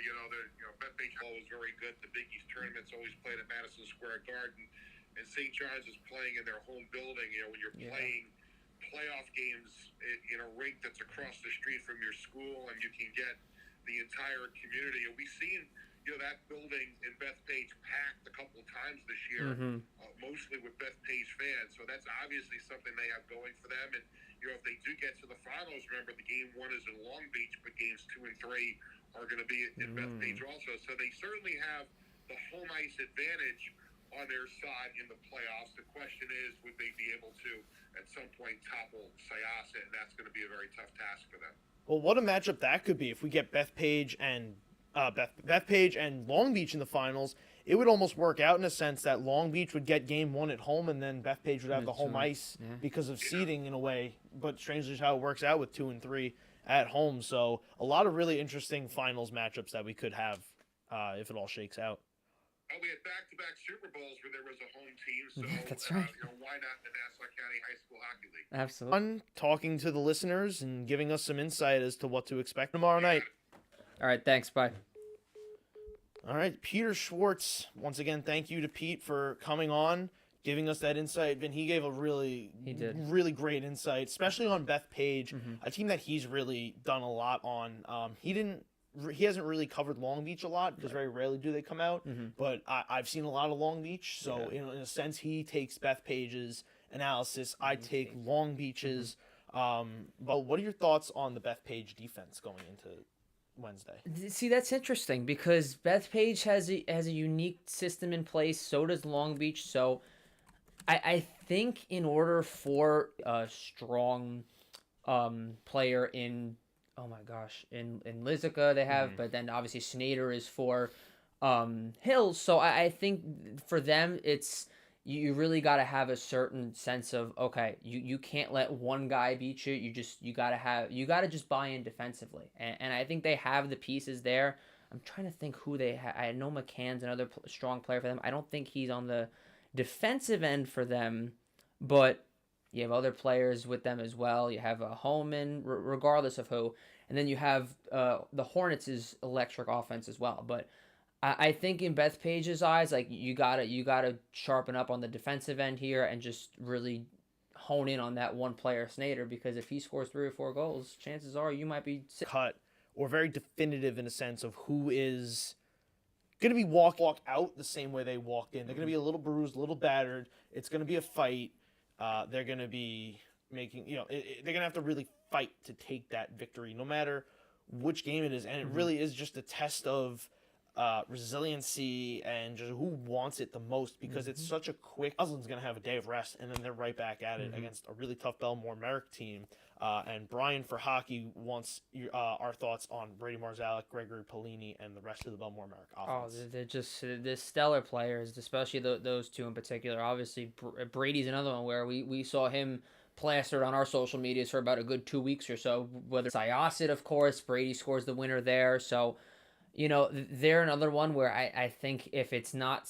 Beth Page was very good. The Big East tournaments always played at Madison Square Garden, and St. John's is playing in their home building. When you're playing playoff games in a rink that's across the street from your school, and you can get the entire community. And we've seen, that building in Beth Page packed a couple of times this year, mostly with Beth Page fans. So that's obviously something they have going for them. And, if they do get to the finals, remember the game 1 is in Long Beach, but games 2 and 3 are going to be in Beth Page also. So they certainly have the home ice advantage on their side in the playoffs. The question is, would they be able to, at some point, topple Syosset? And that's going to be a very tough task for them. Well, what a matchup that could be if we get Beth Page and Long Beach in the finals. It would almost work out in a sense that Long Beach would get game 1 at home, and then Beth Page would have the home ice because of seeding in a way. But strangely, how it works out with 2 and 3 at home. So a lot of really interesting finals matchups that we could have if it all shakes out. We had back-to-back Super Bowls where there was a home team, so that's right. Why not the Nassau County High School Hockey League? Absolutely. Fun talking to the listeners and giving us some insight as to what to expect tomorrow night. All right, thanks. Bye. All right, Peter Schwartz. Once again, thank you to Pete for coming on, giving us that insight. And he gave a really great insight, especially on Beth Page, a team that he's really done a lot on. He hasn't really covered Long Beach a lot because very rarely do they come out. But I've seen a lot of Long Beach, so in a sense, he takes Beth Page's analysis. I take Long Beach's. But what are your thoughts on the Beth Page defense going into Wednesday? See, that's interesting because Beth Page has a unique system in place. So does Long Beach. So I think in order for a strong player in Lissica they have, but then obviously Snyder is for Hills. So I think for them it's you really got to have a certain sense of, okay, you can't let one guy beat you. You got to just buy in defensively. And I think they have the pieces there. I'm trying to think who they have. I know McCann's another strong player for them. I don't think he's on the defensive end for them, but you have other players with them as well. You have a Holman, regardless of who. And then you have the Hornets' electric offense as well. But I think in Beth Page's eyes, like you gotta sharpen up on the defensive end here and just really hone in on that one player, Snyder, because if he scores 3 or 4 goals, chances are you might be cut or very definitive in a sense of who is going to be walk out the same way they walked in. They're going to be a little bruised, a little battered. It's going to be a fight. They're going to be making, they're going to have to really fight to take that victory, no matter which game it is. And it really is just a test of resiliency and just who wants it the most, because it's such a quick. Goslin's going to have a day of rest, and then they're right back at it against a really tough Belmore Merrick team. And Brian for hockey wants our thoughts on Brady Marzalek, Gregory Polini, and the rest of the Belmore Merrick offense. Oh, they're just the stellar players, especially those two in particular. Obviously, Brady's another one where we saw him plastered on our social medias for about a good 2 weeks or so. Whether Syosset, of course, Brady scores the winner there. So, they're another one where I think if it's not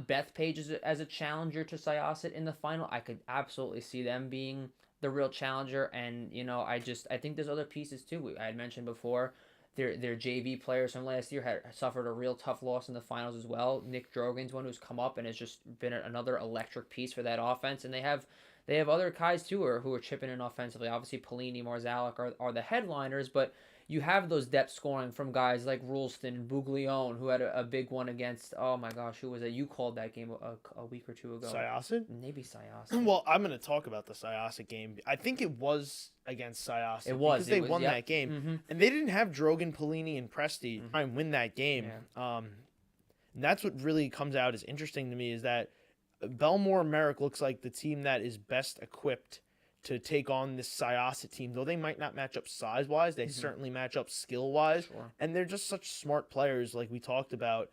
Beth Page as a challenger to Syosset in the final, I could absolutely see them being the real challenger. And I think there's other pieces too. I had mentioned before their JV players from last year had suffered a real tough loss in the finals as well. Nick Drogan's one who's come up and has just been another electric piece for that offense. And they have other guys too who are chipping in offensively. Obviously, Polini, Marzalek are the headliners, but you have those depth scoring from guys like Rulston and Buglione, who had a big one against, oh my gosh, who was it? You called that game a week or two ago. Syosset? Maybe Syosset. Well, I'm going to talk about the Syosset game. I think it was against Syosset. It was. Because they won that game. And they didn't have Drogan, Polini, and Presti try and win that game. Yeah. And that's what really comes out as interesting to me, is that Belmore Merrick looks like the team that is best equipped to take on this Syosset team. Though they might not match up size-wise, they certainly match up skill-wise. Sure. And they're just such smart players, like we talked about.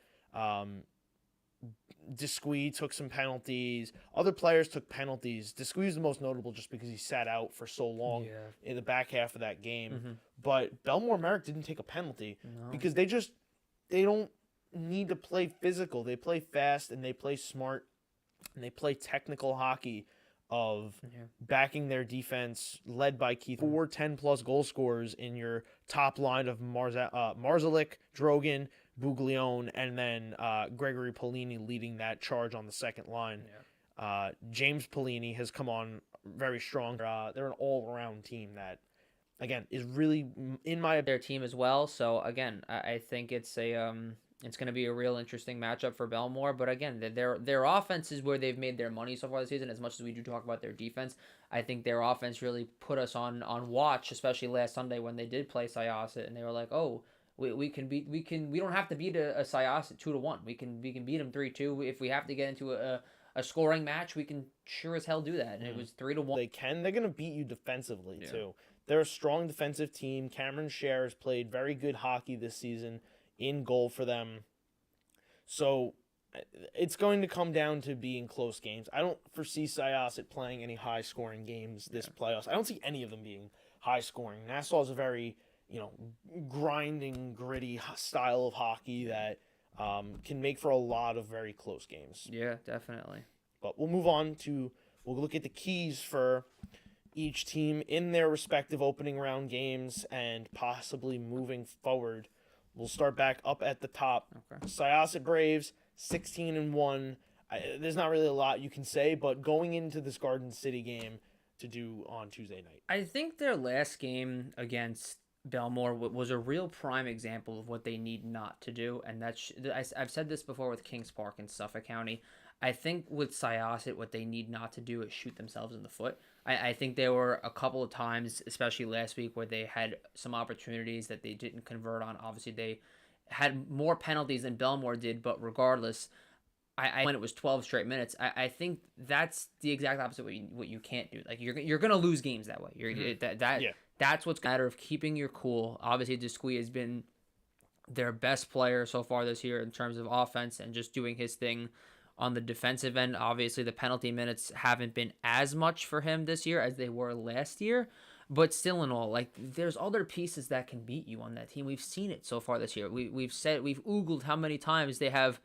Desquis took some penalties. Other players took penalties. Desquis is the most notable just because he sat out for so long in the back half of that game. But Belmore Merrick didn't take a penalty because they don't need to play physical. They play fast and they play smart and they play technical hockey of backing their defense, led by Keith. 4 10-plus goal scorers in your top line of Marzalek, Drogan, Buglione, and then Gregory Polini leading that charge on the second line. James Polini has come on very strong. They're an all-around team that, again, is really their team as well. So again, I think it's it's going to be a real interesting matchup for Belmore. But again, their offense is where they've made their money so far this season. As much as we do talk about their defense, I think their offense really put us on watch, especially last Sunday when they did play Syosset, and they were like, oh, we don't have to beat a Syosset 2-1. We can beat them 3-2. If we have to get into a scoring match, we can sure as hell do that. And it was 3-1. They're going to beat you defensively too. They're a strong defensive team. Cameron Scher has played very good hockey this season in goal for them. So it's going to come down to being close games. I don't foresee Syosset playing any high-scoring games this playoffs. I don't see any of them being high-scoring. Nassau is a very, grinding, gritty style of hockey that can make for a lot of very close games. Yeah, definitely. But we'll move on we'll look at the keys for each team in their respective opening round games and possibly moving forward. We'll start back up at the top. Okay. Syosset Braves, 16-1. There's not really a lot you can say, but going into this Garden City game to do on Tuesday night. I think their last game against Belmore was a real prime example of what they need not to do, and I've said this before with Kings Park in Suffolk County. I think with Syosset, what they need not to do is shoot themselves in the foot. I think there were a couple of times, especially last week, where they had some opportunities that they didn't convert on. Obviously, they had more penalties than Belmore did, but regardless, when it was 12 straight minutes, I think that's the exact opposite of what you can't do. Like you're gonna lose games that way. That's what's a matter of keeping your cool. Obviously, Desquis has been their best player so far this year in terms of offense and just doing his thing on the defensive end. Obviously, the penalty minutes haven't been as much for him this year as they were last year, but still in all, like, there's other pieces that can beat you on that team. We've seen it so far this year. We've oogled how many times they have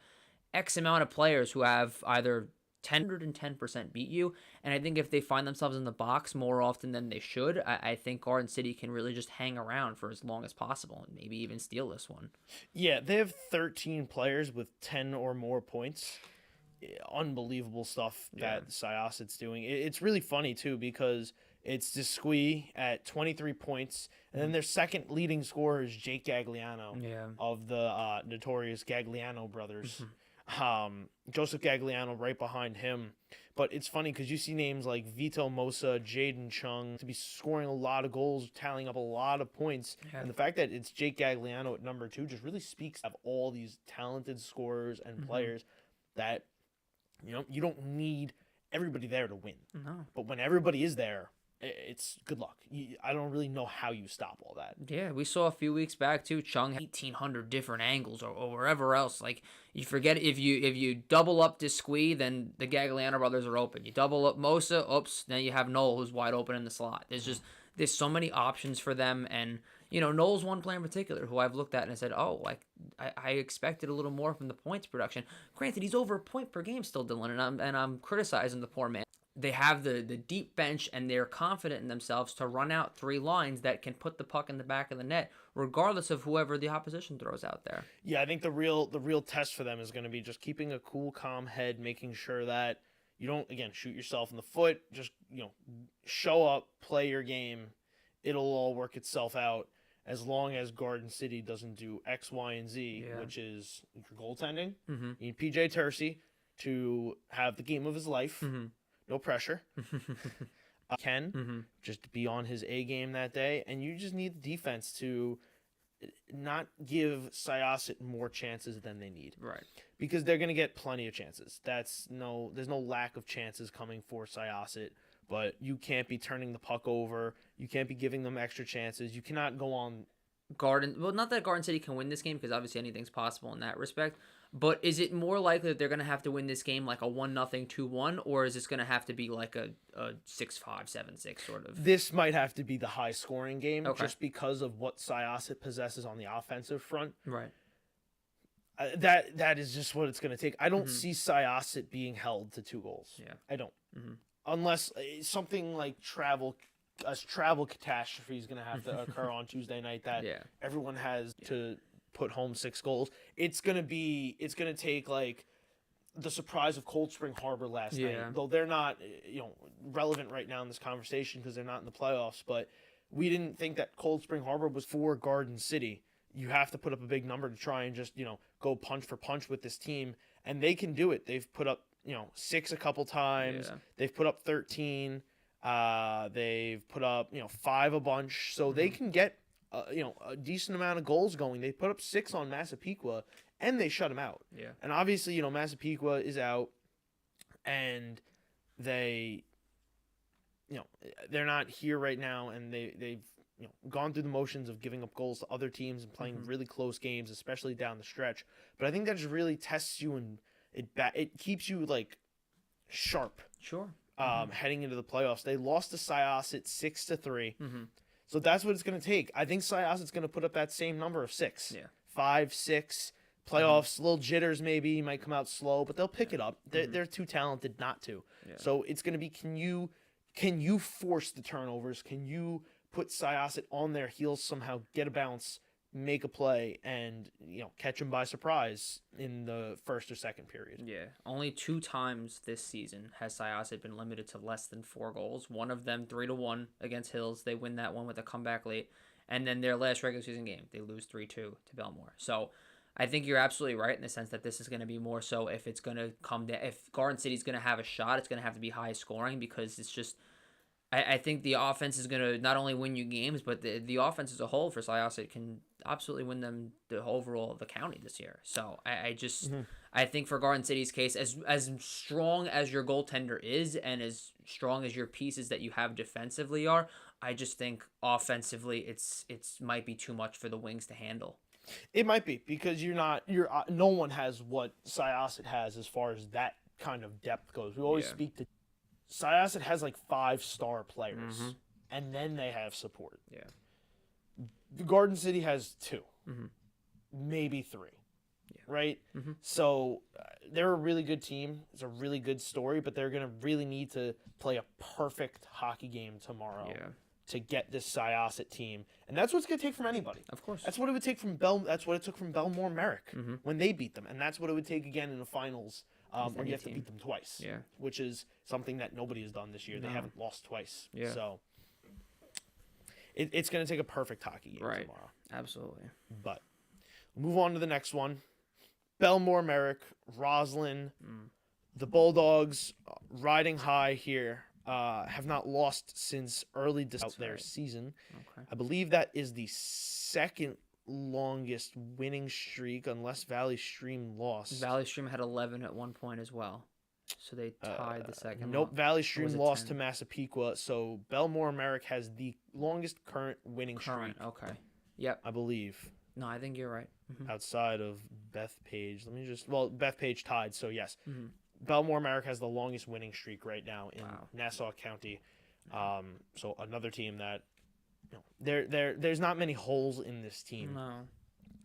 X amount of players who have either 110% beat you. And I think if they find themselves in the box more often than they should, I think Garden City can really just hang around for as long as possible and maybe even steal this one. Yeah, they have 13 players with 10 or more points. Unbelievable stuff that Syosset's doing. It's really funny, too, because it's Disqui at 23 points, and then their second leading scorer is Jake Gagliano of the notorious Gagliano brothers. Joseph Gagliano right behind him. But it's funny because you see names like Vito Mosa, Jaden Chung to be scoring a lot of goals, tallying up a lot of points. Yeah. And the fact that it's Jake Gagliano at number 2 just really speaks of all these talented scorers and players that, you don't need everybody there to win. No. But when everybody is there, it's good luck. I don't really know how you stop all that. Yeah, we saw a few weeks back too. Chung had 1,800 different angles or wherever else. Like you forget if you double up Disqui, then the Gagliano brothers are open. You double up Mosa, then you have Noel who's wide open in the slot. There's so many options for them, and Noel's one player in particular who I've looked at and I said, oh, like I expected a little more from the points production. Granted, he's over a point per game still, Dylan, and I'm criticizing the poor man. They have the deep bench, and they're confident in themselves to run out 3 lines that can put the puck in the back of the net, regardless of whoever the opposition throws out there. Yeah, I think the real test for them is going to be just keeping a cool, calm head, making sure that you don't, again, shoot yourself in the foot. Just, show up, play your game. It'll all work itself out as long as Garden City doesn't do X, Y, and Z, which is your goaltending. You need PJ Tercey to have the game of his life. No pressure. Just be on his A game that day. And you just need the defense to not give Syosset more chances than they need. Right. Because they're going to get plenty of chances. There's no lack of chances coming for Syosset. But you can't be turning the puck over. You can't be giving them extra chances. You cannot go on. Not that Garden City can win this game, because obviously anything's possible in that respect. But is it more likely that they're going to have to win this game like a 1-0, 2-1, or is this going to have to be like a 6-5, 7-6 sort of? This might have to be the high-scoring game just because of what Syosset possesses on the offensive front. Right. That is just what it's going to take. I don't see Syosset being held to 2 goals. Yeah. I don't. Unless something like travel catastrophe is going to have to occur on Tuesday night that everyone has to put home 6 goals. It's gonna take like the surprise of Cold Spring Harbor last night. Though they're not relevant right now in this conversation because they're not in the playoffs. But we didn't think that Cold Spring Harbor was for Garden City. You have to put up a big number to try and just go punch for punch with this team, and they can do it. They've put up 6 a couple times. They've put up 13. They've put up 5 a bunch, so they can get a decent amount of goals going. They put up 6 on Massapequa, and they shut them out. Yeah. And obviously, Massapequa is out, and they, they're not here right now, and they've gone through the motions of giving up goals to other teams and playing really close games, especially down the stretch. But I think that just really tests you, and it keeps you like sharp. Sure. Heading into the playoffs. They lost to Syosset 6-3. So that's what it's going to take. I think Syosset's going to put up that same number of 6. Yeah. 5, 6. Playoffs, little jitters maybe, might come out slow, but they'll pick it up. They're too talented not to. Yeah. So it's going to be, can you force the turnovers? Can you put Syosset on their heels somehow, get a bounce, make a play, and catch them by surprise in the first or second period? Yeah. Only 2 times this season has Syosset been limited to less than 4 goals. One of them 3-1 against Hills. They win that one with a comeback late. And then their last regular season game, they lose 3-2 to Belmore. So I think you're absolutely right in the sense that this is going to be more so if it's going to come down. If Garden City's going to have a shot, it's going to have to be high scoring, because it's just, I think the offense is going to not only win you games, but the offense as a whole for Syosset can absolutely win them the overall of the county this year. So I think for Garden City's case, as strong as your goaltender is and as strong as your pieces that you have defensively are, I just think offensively it's might be too much for the Wings to handle. It might be, because no one has what Syosset has as far as that kind of depth goes. We always speak to Syosset has like 5-star players, and then they have support. Yeah. The Garden City has 2, maybe 3. right? Mm-hmm. So they're a really good team. It's a really good story, but they're going to really need to play a perfect hockey game tomorrow to get this Syosset team. And that's what it's going to take from anybody. Of course. That's what it would take from That's what it took from Belmore Merrick when they beat them. And that's what it would take again in the finals when you have to beat them twice, which is something that nobody has done this year. They haven't lost twice. So it's going to take a perfect hockey game tomorrow. Absolutely. But we'll move on to the next one. Belmore Merrick, Roslyn, the Bulldogs riding high here. Have not lost since early their season. Okay. I believe that is the second longest winning streak, unless Valley Stream lost. Valley Stream had 11 at one point as well, so they tied the second. Nope, Valley Stream lost to Massapequa, so Belmore Merrick has the longest current winning streak. Okay. Yep. I believe. No, I think you're right. Outside of Bethpage. Bethpage tied, so yes. Belmore Merrick has the longest winning streak right now in Nassau County. So another team that there's not many holes in this team. No.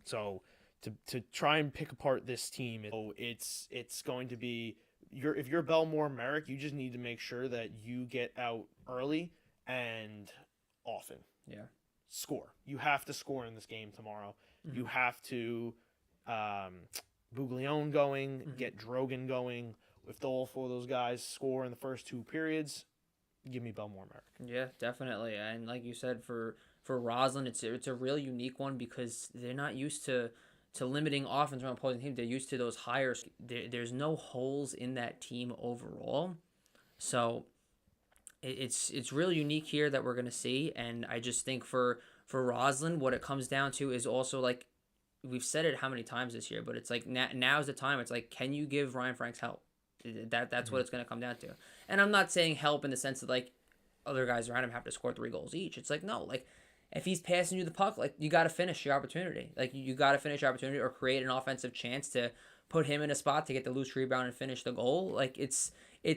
So to try and pick apart this team, it's going to be if you're Belmore Merrick, you just need to make sure that you get out early and often. Yeah. Score. You have to score in this game tomorrow. You have to Buglione going, get Drogan going. If all four of those guys score in the first two periods, give me Belmore Merrick. Yeah, definitely. And like you said, for Roslyn, it's a real unique one because they're not used to limiting offense from opposing teams. They're used to those higher. There's no holes in that team overall, so it's really unique here that we're gonna see. And I just think for Roslyn, what it comes down to is also like we've said it how many times this year, but it's like now's the time. It's like, can you give Ryan Franks help? That's what it's going to come down to. And I'm not saying help in the sense that like other guys around him have to score 3 goals each. It's like, no, like if he's passing you the puck, like you got to finish your opportunity. Like you got to finish your opportunity or create an offensive chance to put him in a spot to get the loose rebound and finish the goal. Like it's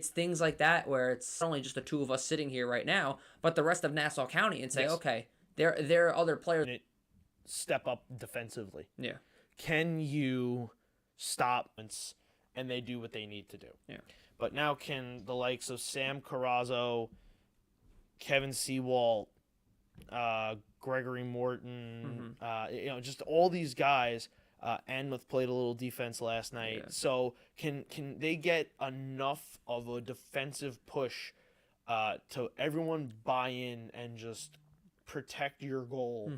things like that where it's not only just the two of us sitting here right now, but the rest of Nassau County and say, okay, there are other players. Step up defensively. Yeah. Can you stop and they do what they need to do? Yeah. But now can the likes of Sam Carrazzo, Kevin Seawalt, Gregory Morton, just all these guys, Anmuth played a little defense last night. Yeah. So can they get enough of a defensive push to everyone buy in and just protect your goal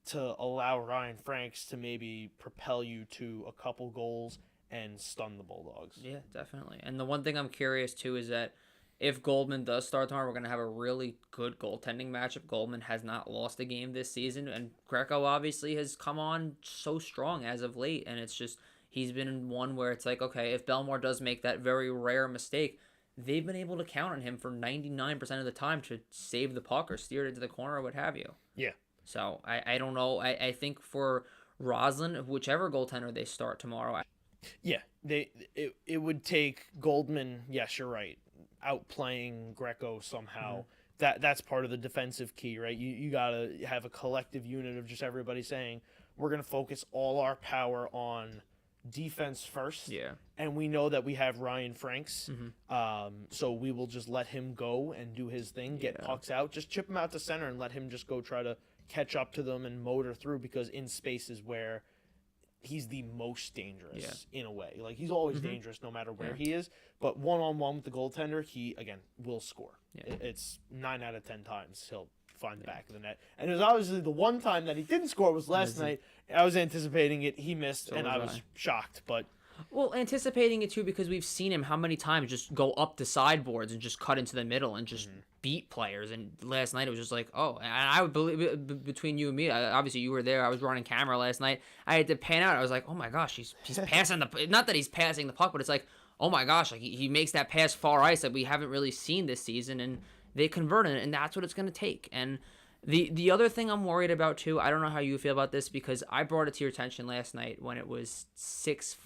to allow Ryan Franks to maybe propel you to a couple goals and stun the Bulldogs? Yeah, definitely. And the one thing I'm curious too is that if Goldman does start tomorrow, we're going to have a really good goaltending matchup. Goldman has not lost a game this season, and Greco obviously has come on so strong as of late, and it's just he's been one where it's like, okay, if Belmore does make that very rare mistake, they've been able to count on him for 99% of the time to save the puck or steer it into the corner or what have you. Yeah. So I don't know. I think for Roslyn, whichever goaltender they start tomorrow. Yeah, it would take Goldman. Yes, you're right. Outplaying Greco somehow. That's part of the defensive key, right? You gotta have a collective unit of just everybody saying we're gonna focus all our power on defense first. Yeah. And we know that we have Ryan Franks. So we will just let him go and do his thing, get pucks out, just chip him out to center and let him just go try to catch up to them and motor through, because in spaces where he's the most dangerous in a way. Like he's always dangerous no matter where he is, but one-on-one with the goaltender, he again will score. It's 9 out of 10 times he'll find the back of the net. And it was obviously the one time that he didn't score was last night. I was anticipating it, he missed, and I was shocked, but well, anticipating it too, because we've seen him how many times just go up the sideboards and just cut into the middle and just beat players. And last night it was just like, oh, and I would believe between you and me, obviously you were there. I was running camera last night. I had to pan out. I was like, oh my gosh, he's passing the. Not that he's passing the puck, but it's like, oh my gosh, like he makes that pass far ice that we haven't really seen this season, and they converted it, and that's what it's going to take. And the other thing I'm worried about too, I don't know how you feel about this, because I brought it to your attention last night when it was 6-5.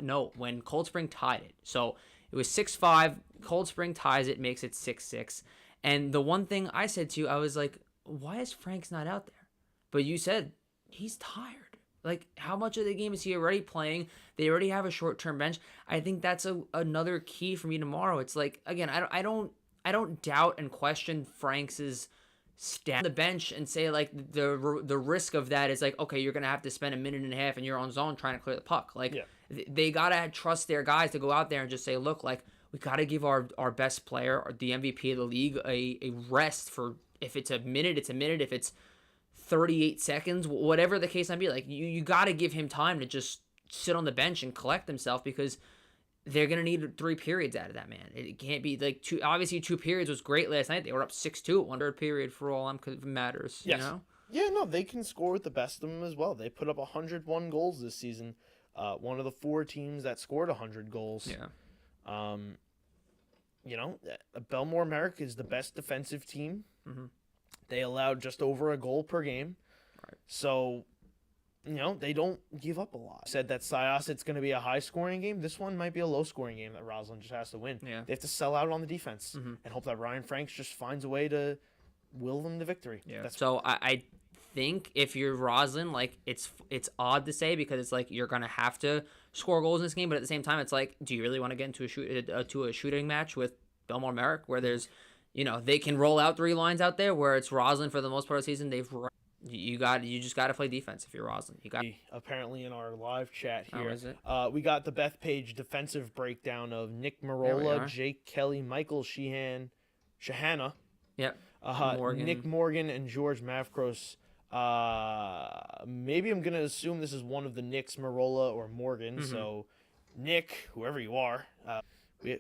No, when Cold Spring tied it. So it was 6-5. Cold Spring ties it, makes it 6-6. And the one thing I said to you, I was like, why is Franks not out there? But you said he's tired. Like, how much of the game is he already playing? They already have a short-term bench. I think that's another key for me tomorrow. It's like, again, I don't doubt and question Franks' stand on the bench and say like the risk of that is like, okay, you're gonna have to spend a minute and a half in your own zone trying to clear the puck. Like, they gotta trust their guys to go out there and just say, look, like, we gotta give our best player, or the MVP of the league, a rest for, if it's a minute, it's a minute. If it's 38 seconds, whatever the case might be, like, you got to give him time to just sit on the bench and collect himself, because they're going to need 3 periods out of that man. It can't be like obviously 2 periods was great last night. They were up 6-2 at 1/3 period for all matters. Yes. You know? Yeah, no, they can score with the best of them as well. They put up 101 goals this season. One of the 4 teams that scored 100 goals. Yeah. You know, Belmore Merrick is the best defensive team. Mm-hmm. They allowed just over a goal per game. Right. So, you know, they don't give up a lot. Said that Syosset's going to be a high-scoring game. This one might be a low-scoring game that Roslyn just has to win. Yeah. They have to sell out on the defense and hope that Ryan Franks just finds a way to will them to victory. Yeah. So I think if you're Roslyn, like, it's odd to say, because it's like you're going to have to score goals in this game, but at the same time, it's like, do you really want to get into a shooting match with Belmore Merrick, where there's, you know, they can roll out 3 lines out there, where it's Roslyn for the most part of the season. You just got to play defense if you're Roslyn. You got apparently in our live chat here. is it? We got the Bethpage defensive breakdown of Nick Marola, Jake Kelly, Michael Shahana, Yep. Nick Morgan, and George Mavkros. Maybe I'm gonna assume this is one of the Nicks, Marola or Morgan. So, Nick, whoever you are.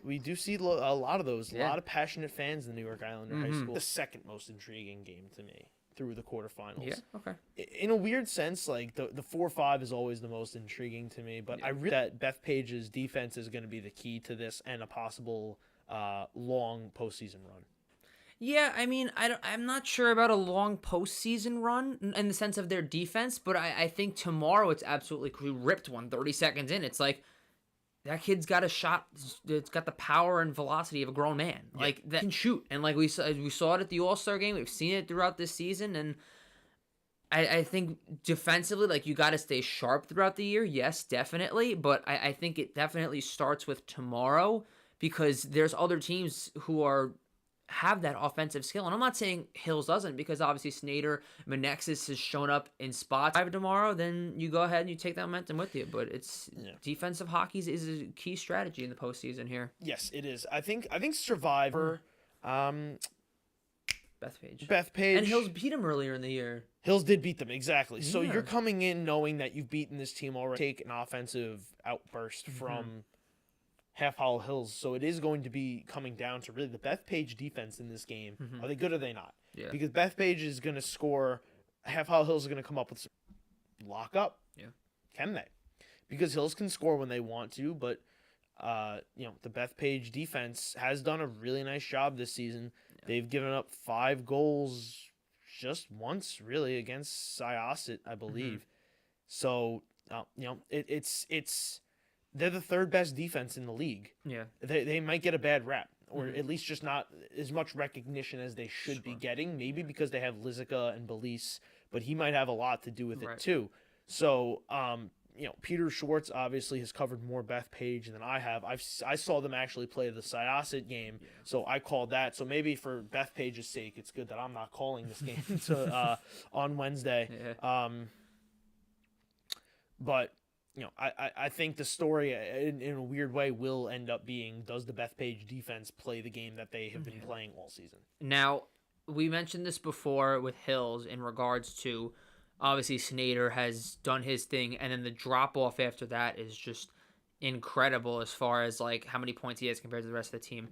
We do see a lot of those, a lot of passionate fans in the New York Islander High School. The second most intriguing game to me through the quarterfinals. Yeah, okay. In a weird sense, like, the 4-5 is always the most intriguing to me, but I really that Bethpage's defense is going to be the key to this and a possible long postseason run. Yeah, I mean, I'm not sure about a long postseason run in the sense of their defense, but I think tomorrow it's absolutely, we ripped one 30 seconds in. It's like, that kid's got a shot. It's got the power and velocity of a grown man. Yeah. Like, that can shoot. And like we saw it at the All-Star game. We've seen it throughout this season. And I think defensively, like, you got to stay sharp throughout the year. Yes, definitely. But I think it definitely starts with tomorrow, because there's other teams who have that offensive skill. And I'm not saying Hills doesn't, because obviously Snyder, Menexis has shown up in spots tomorrow. Then you go ahead and you take that momentum with you. But it's defensive hockey is a key strategy in the postseason here. Yes, it is. I think Survivor, Bethpage. And Hills beat him earlier in the year. Hills did beat them, exactly. So you're coming in knowing that you've beaten this team already. Take an offensive outburst from Half Hollow Hills, so it is going to be coming down to really the Bethpage defense in this game. Are they good or are they not? Yeah. Because Bethpage is going to score, Half Hollow Hills is going to come up with some lock up. Yeah. Can they? Because Hills can score when they want to, but you know, the Bethpage defense has done a really nice job this season. Yeah. They've given up 5 goals just once, really, against Syosset, I believe. So you know, it's they're the 3rd best defense in the league. Yeah. They might get a bad rap, or at least just not as much recognition as they should be getting, maybe because they have Lizica and Belize, but he might have a lot to do with it too. So, you know, Peter Schwartz obviously has covered more Bethpage than I have. I saw them actually play the Syosset game, so I called that. So maybe for Bethpage's sake, it's good that I'm not calling this game on Wednesday. Yeah. But you know, I think the story in a weird way will end up being, does the Bethpage defense play the game that they have been playing all season? Now, we mentioned this before with Hills in regards to, obviously Snyder has done his thing, and then the drop-off after that is just incredible as far as like how many points he has compared to the rest of the team.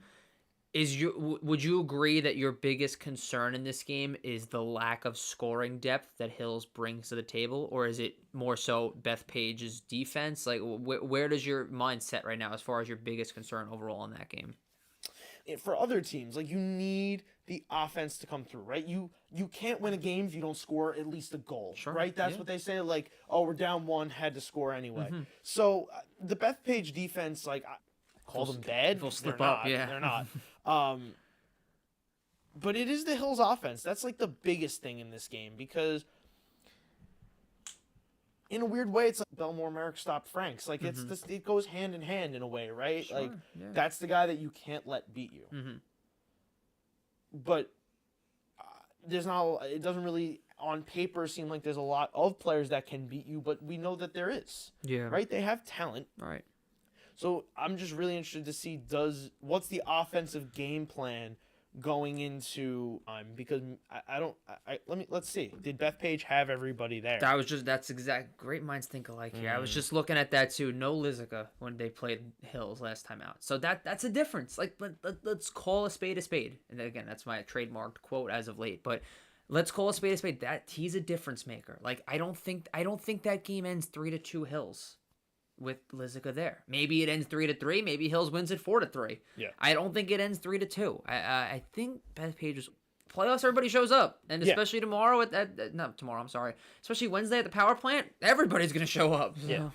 Would you agree that your biggest concern in this game is the lack of scoring depth that Hills brings to the table, or is it more so Bethpage's defense? Like, where does your mind set right now as far as your biggest concern overall in that game? For other teams, like, you need the offense to come through, right? You can't win a game if you don't score at least a goal, right? That's what they say, like, oh, we're down 1, had to score anyway. So the Bethpage defense, like, call them bad. They'll slip up, They're not. But it is the Hills offense. That's like the biggest thing in this game, because in a weird way, it's like Belmore Merrick stopped Franks. Like it's Mhm. just it goes hand in hand in a way, right? Sure, Like yeah. that's the guy that you can't let beat you. Mm-hmm. But there's not. It doesn't really on paper seem like there's a lot of players that can beat you, but we know that there is. Yeah. Right? They have talent. Right. So I'm just really interested to see what's the offensive game plan going into because let's see. Did Bethpage have everybody there? That's exact great minds think alike here. I was just looking at that too. No Lizica when they played Hills last time out. So that's a difference. Like let's call a spade a spade. And again, that's my trademarked quote as of late, but let's call a spade a spade. That he's a difference maker. Like I don't think that game ends 3-2 Hills with Lizica there. Maybe it ends 3-3. Maybe Hills wins it 4-3. Yeah. I don't think it ends 3-2. I think Bethpage's playoffs. Everybody shows up, and especially tomorrow not tomorrow. I'm sorry. Especially Wednesday at the power plant. Everybody's gonna show up. So. Yeah.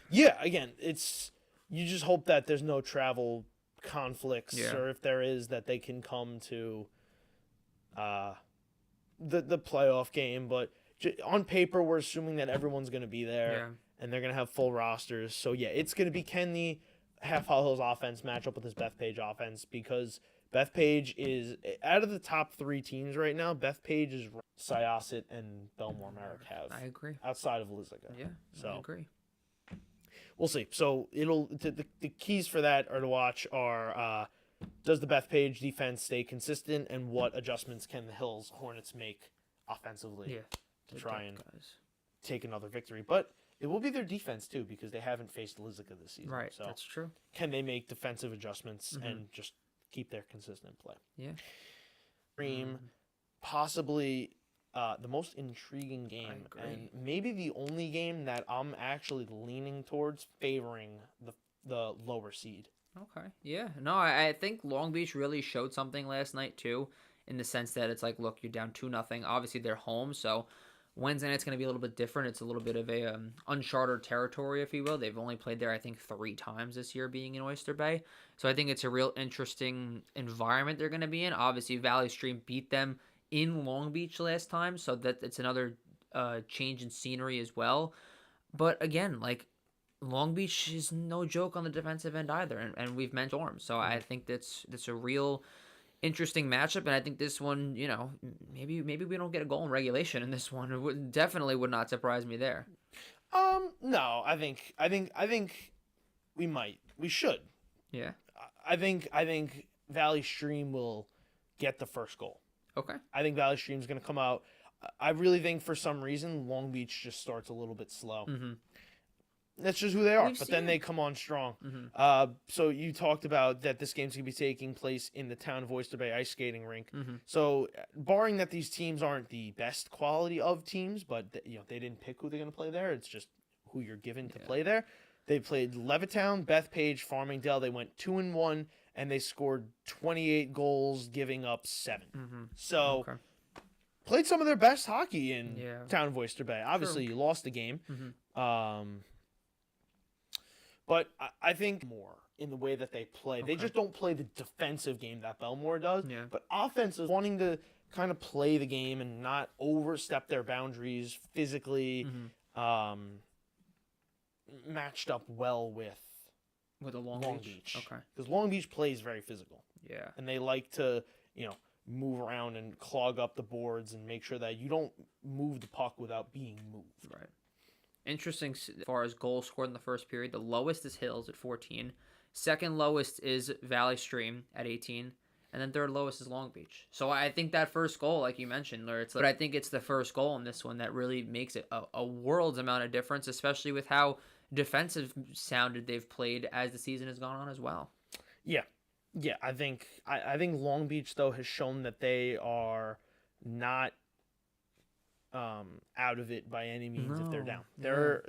Yeah. Again, you just hope that there's no travel conflicts, or if there is, that they can come to the playoff game. But on paper, we're assuming that everyone's gonna be there. Yeah. And they're going to have full rosters. So, yeah, it's going to be can the Half Hollow Hills offense match up with this Bethpage offense, because Bethpage is, out of the top 3 teams right now, Bethpage is Syosset and Belmore Merrick have. I agree. Outside of Lizica. Yeah, so, I agree. We'll see. So, the keys for that are to watch are, does the Bethpage defense stay consistent, and what adjustments can the Hills Hornets make offensively to try and take another victory. But it will be their defense, too, because they haven't faced Lizica this season. Right, so that's true. Can they make defensive adjustments and just keep their consistent play? Yeah. Possibly the most intriguing game, and maybe the only game that I'm actually leaning towards favoring the lower seed. Okay. Yeah. No, I think Long Beach really showed something last night, too, in the sense that it's like, look, you're down 2-0. Obviously, they're home, so Wednesday night's going to be a little bit different. It's a little bit of a uncharted territory, if you will. They've only played there, I think, 3 times this year, being in Oyster Bay. So I think it's a real interesting environment they're going to be in. Obviously, Valley Stream beat them in Long Beach last time, so that it's another change in scenery as well. But again, like, Long Beach is no joke on the defensive end either, and we've mentioned Storm. So I think that's a real interesting matchup, and I think this one, maybe we don't get a goal in regulation in this one. It definitely would not surprise me there. No, I think we might. We should. Yeah. I think Valley Stream will get the first goal. Okay. I think Valley Stream's going to come out. I really think for some reason Long Beach just starts a little bit slow. Mm-hmm. That's just who they are, but then they come on strong. Mm-hmm. So you talked about that this game's going to be taking place in the town of Oyster Bay ice skating rink. Mm-hmm. So barring that these teams aren't the best quality of teams, but they didn't pick who they're going to play there. It's just who you're given to play there. They played Levittown, Bethpage, Farmingdale. They went 2-1, and they scored 28 goals, giving up 7. Mm-hmm. So played some of their best hockey in town of Oyster Bay. Obviously, you lost the game. Mm-hmm. But I think more in the way that they play. They just don't play the defensive game that Belmore does. Yeah. But offensive, wanting to kind of play the game and not overstep their boundaries physically, matched up well with a Long Beach. Okay. Because Long Beach plays very physical. Yeah. And they like to, move around and clog up the boards and make sure that you don't move the puck without being moved. Right. Interesting as far as goals scored in the first period. The lowest is Hills at 14. Second lowest is Valley Stream at 18. And then third lowest is Long Beach. So I think that first goal, like you mentioned, but I think it's the first goal in this one that really makes it a world's amount of difference, especially with how defensive sounded they've played as the season has gone on as well. Yeah. Yeah, I think Long Beach, though, has shown that they are not out of it by any means if they're down.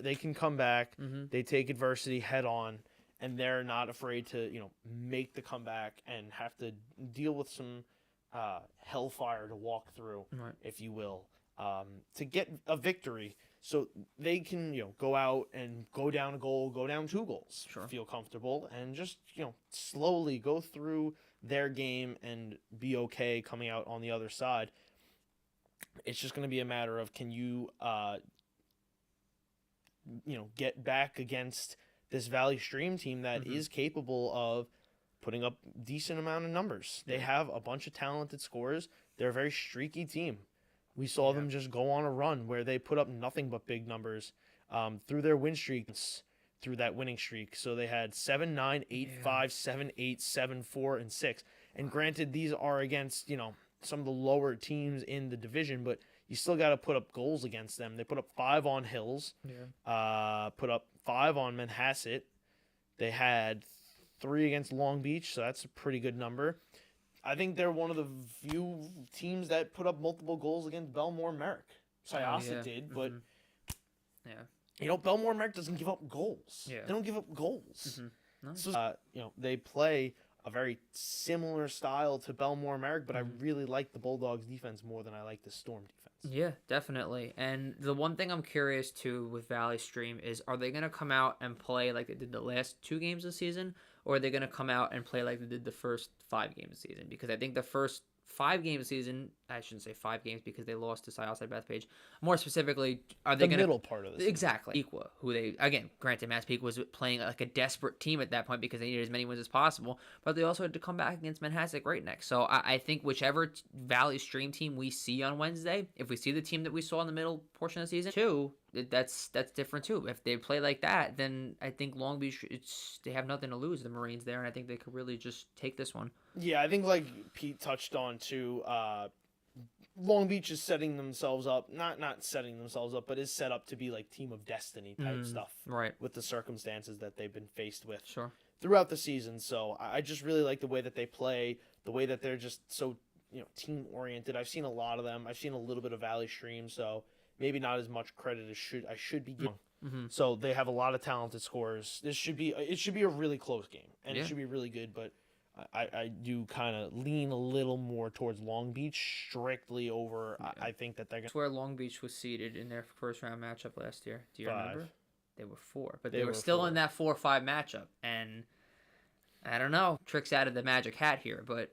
They can come back. Mm-hmm. They take adversity head on, and they're not afraid to make the comeback and have to deal with some hellfire to walk through, if you will, to get a victory. So they can go out and go down a goal, go down 2 goals, feel comfortable, and just slowly go through their game and be okay coming out on the other side. It's just going to be a matter of can you get back against this Valley Stream team that is capable of putting up decent amount of numbers. They have a bunch of talented scorers. They're a very streaky team. We saw them just go on a run where they put up nothing but big numbers through their win streaks, through that winning streak. So they had 7-9, 8-5, 7-8, 7-4, and 6. And granted, these are against, some of the lower teams in the division, but you still got to put up goals against them. They put up 5 on Hills, put up 5 on Manhasset. They had 3 against Long Beach, so that's a pretty good number. I think they're one of the few teams that put up multiple goals against Belmore Merrick. Syosset did, but Belmore Merrick doesn't give up goals. Yeah. They don't give up goals. Nice. So, they play a very similar style to Belmore Merrick, but I really like the Bulldogs defense more than I like the Storm defense. Yeah, definitely. And the one thing I'm curious too with Valley Stream is, are they going to come out and play like they did the last 2 games of the season, or are they going to come out and play like they did the first 5 games of the season? Because I think the first 5 games of the season, I shouldn't say 5 games because they lost to Syosset Bethpage. More specifically, are they going to... The middle part of the season. Exactly. Equa, who they, again, granted, Massapequa was playing like a desperate team at that point because they needed as many wins as possible, but they also had to come back against Manhasset right next. So I think whichever Valley Stream team we see on Wednesday, if we see the team that we saw in the middle portion of the season, too, that's different too. If they play like that, then I think Long Beach, they have nothing to lose, the Marines there, and I think they could really just take this one. Yeah, I think like Pete touched on too, Long Beach is setting themselves up, not setting themselves up, but is set up to be like team of destiny type stuff, right? With the circumstances that they've been faced with throughout the season. So I just really like the way that they play, the way that they're just so team oriented. I've seen a lot of them. I've seen a little bit of Valley Stream, so maybe not as much credit as I should be giving. So they have a lot of talented scorers. It should be a really close game, and it should be really good. But I do kind of lean a little more towards Long Beach strictly over. I think that they're going to... That's where Long Beach was seeded in their first round matchup last year. Do you remember? They were 4, but they were still 4. In that 4-5 matchup. And I don't know, tricks out of the magic hat here, but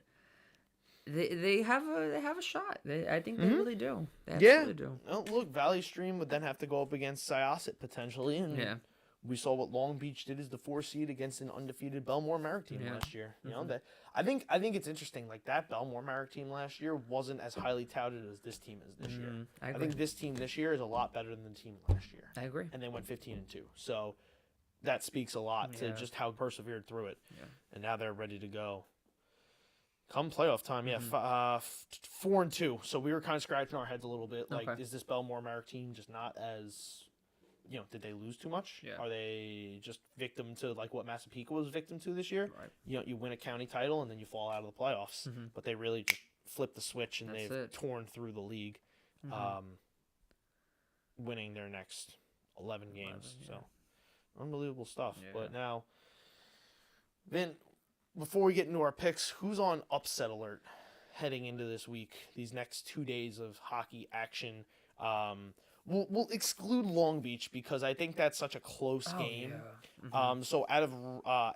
they have a shot. I think they really do. They absolutely do. Oh, look, Valley Stream would then have to go up against Syosset potentially, and we saw what Long Beach did as the 4 seed against an undefeated Belmore Merrick team last year. That I think it's interesting. Like that Belmore Merrick team last year wasn't as highly touted as this team is this year. I think this team this year is a lot better than the team last year. I agree. And they went 15-2. So that speaks a lot to just how persevered through it. Yeah. And now they're ready to go. Come playoff time, 4-2. So we were kind of scratching our heads a little bit. Like, is this Belmore Merrick team just not as, did they lose too much? Yeah. Are they just victim to like what Massapequa was victim to this year? Right. You win a county title and then you fall out of the playoffs. But they really just flipped the switch and they've torn through the league, winning their next 11 games. So unbelievable stuff. Yeah. But now, Vin, before we get into our picks, who's on upset alert heading into this week, these next 2 days of hockey action? We'll exclude Long Beach because I think that's such a close game. Yeah. So out of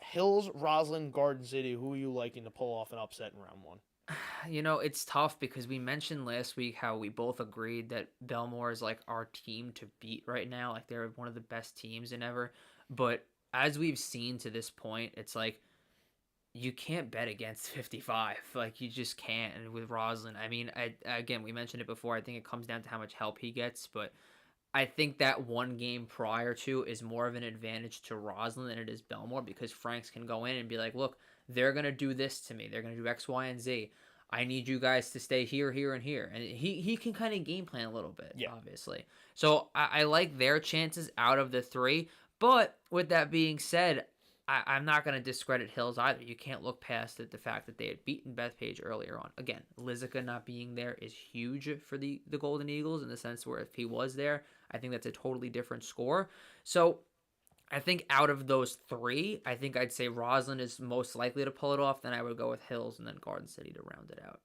Hills, Roslyn, Garden City, who are you liking to pull off an upset in round 1? It's tough because we mentioned last week how we both agreed that Belmore is like our team to beat right now. Like they're one of the best teams in ever. But as we've seen to this point, it's like, you can't bet against 55. Like, you just can't. And with Roslyn, I mean, again, we mentioned it before. I think it comes down to how much help he gets. But I think that one game prior to is more of an advantage to Roslyn than it is Belmore because Franks can go in and be like, look, they're going to do this to me. They're going to do X, Y, and Z. I need you guys to stay here, here, and here. And he can kind of game plan a little bit, obviously. So I like their chances out of the 3. But with that being said, I'm not going to discredit Hills either. You can't look past the fact that they had beaten Bethpage earlier on. Again, Lizica not being there is huge for the Golden Eagles in the sense where if he was there, I think that's a totally different score. So I think out of those 3, I think I'd say Roslyn is most likely to pull it off. Then I would go with Hills and then Garden City to round it out.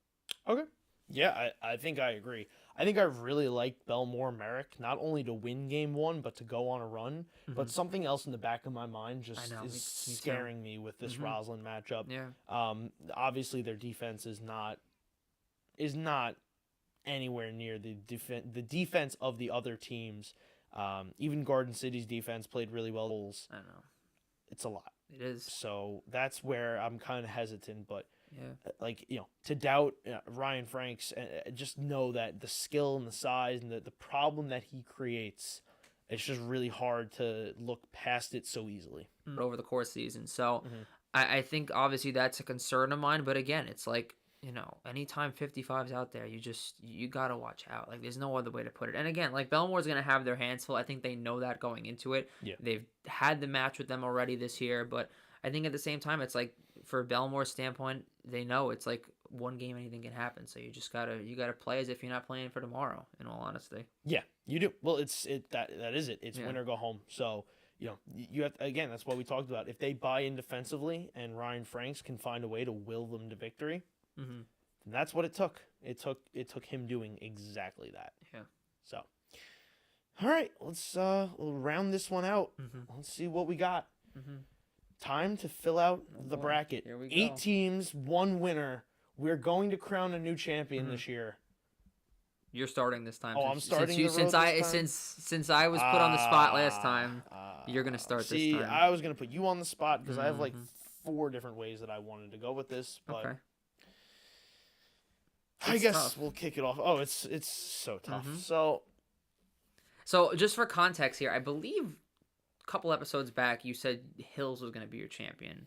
Okay. Yeah, I think I agree. I think I really like Belmore Merrick, not only to win game 1, but to go on a run. But something else in the back of my mind just is scaring me with this Roslyn matchup. Yeah. Obviously, their defense is not anywhere near the defense of the other teams. Even Garden City's defense played really well. Goals. I know. It's a lot. It is. So that's where I'm kind of hesitant. But Yeah. like, to doubt Ryan Franks, just know that the skill and the size and the problem that he creates, it's just really hard to look past it so easily. Over the course of the season. So I think obviously that's a concern of mine. But again, it's like, anytime 55's out there, you got to watch out. Like, there's no other way to put it. And again, like, Belmore's going to have their hands full. I think they know that going into it. Yeah. They've had the match with them already this year. But I think at the same time, it's like, for Belmore's standpoint, they know it's like one game, anything can happen. So you gotta play as if you're not playing for tomorrow, in all honesty. Yeah, you do. Well, that is it. It's win or go home. So, you have again, that's what we talked about. If they buy in defensively and Ryan Franks can find a way to will them to victory, then that's what it took. It took him doing exactly that. Yeah. So, all right, let's we'll round this one out. Let's see what we got. Time to fill out the bracket. Here we go. 8 teams, 1 winner. We're going to crown a new champion this year. You're starting this time. Oh, I'm starting the road this time? Since I was put on the spot last time, you're gonna start this time. See, I was gonna put you on the spot because I have like 4 different ways that I wanted to go with this, but Okay. I guess tough. we'll kick it off. Oh, it's so tough. So just for context here, I believe a couple episodes back you said Hills was gonna be your champion,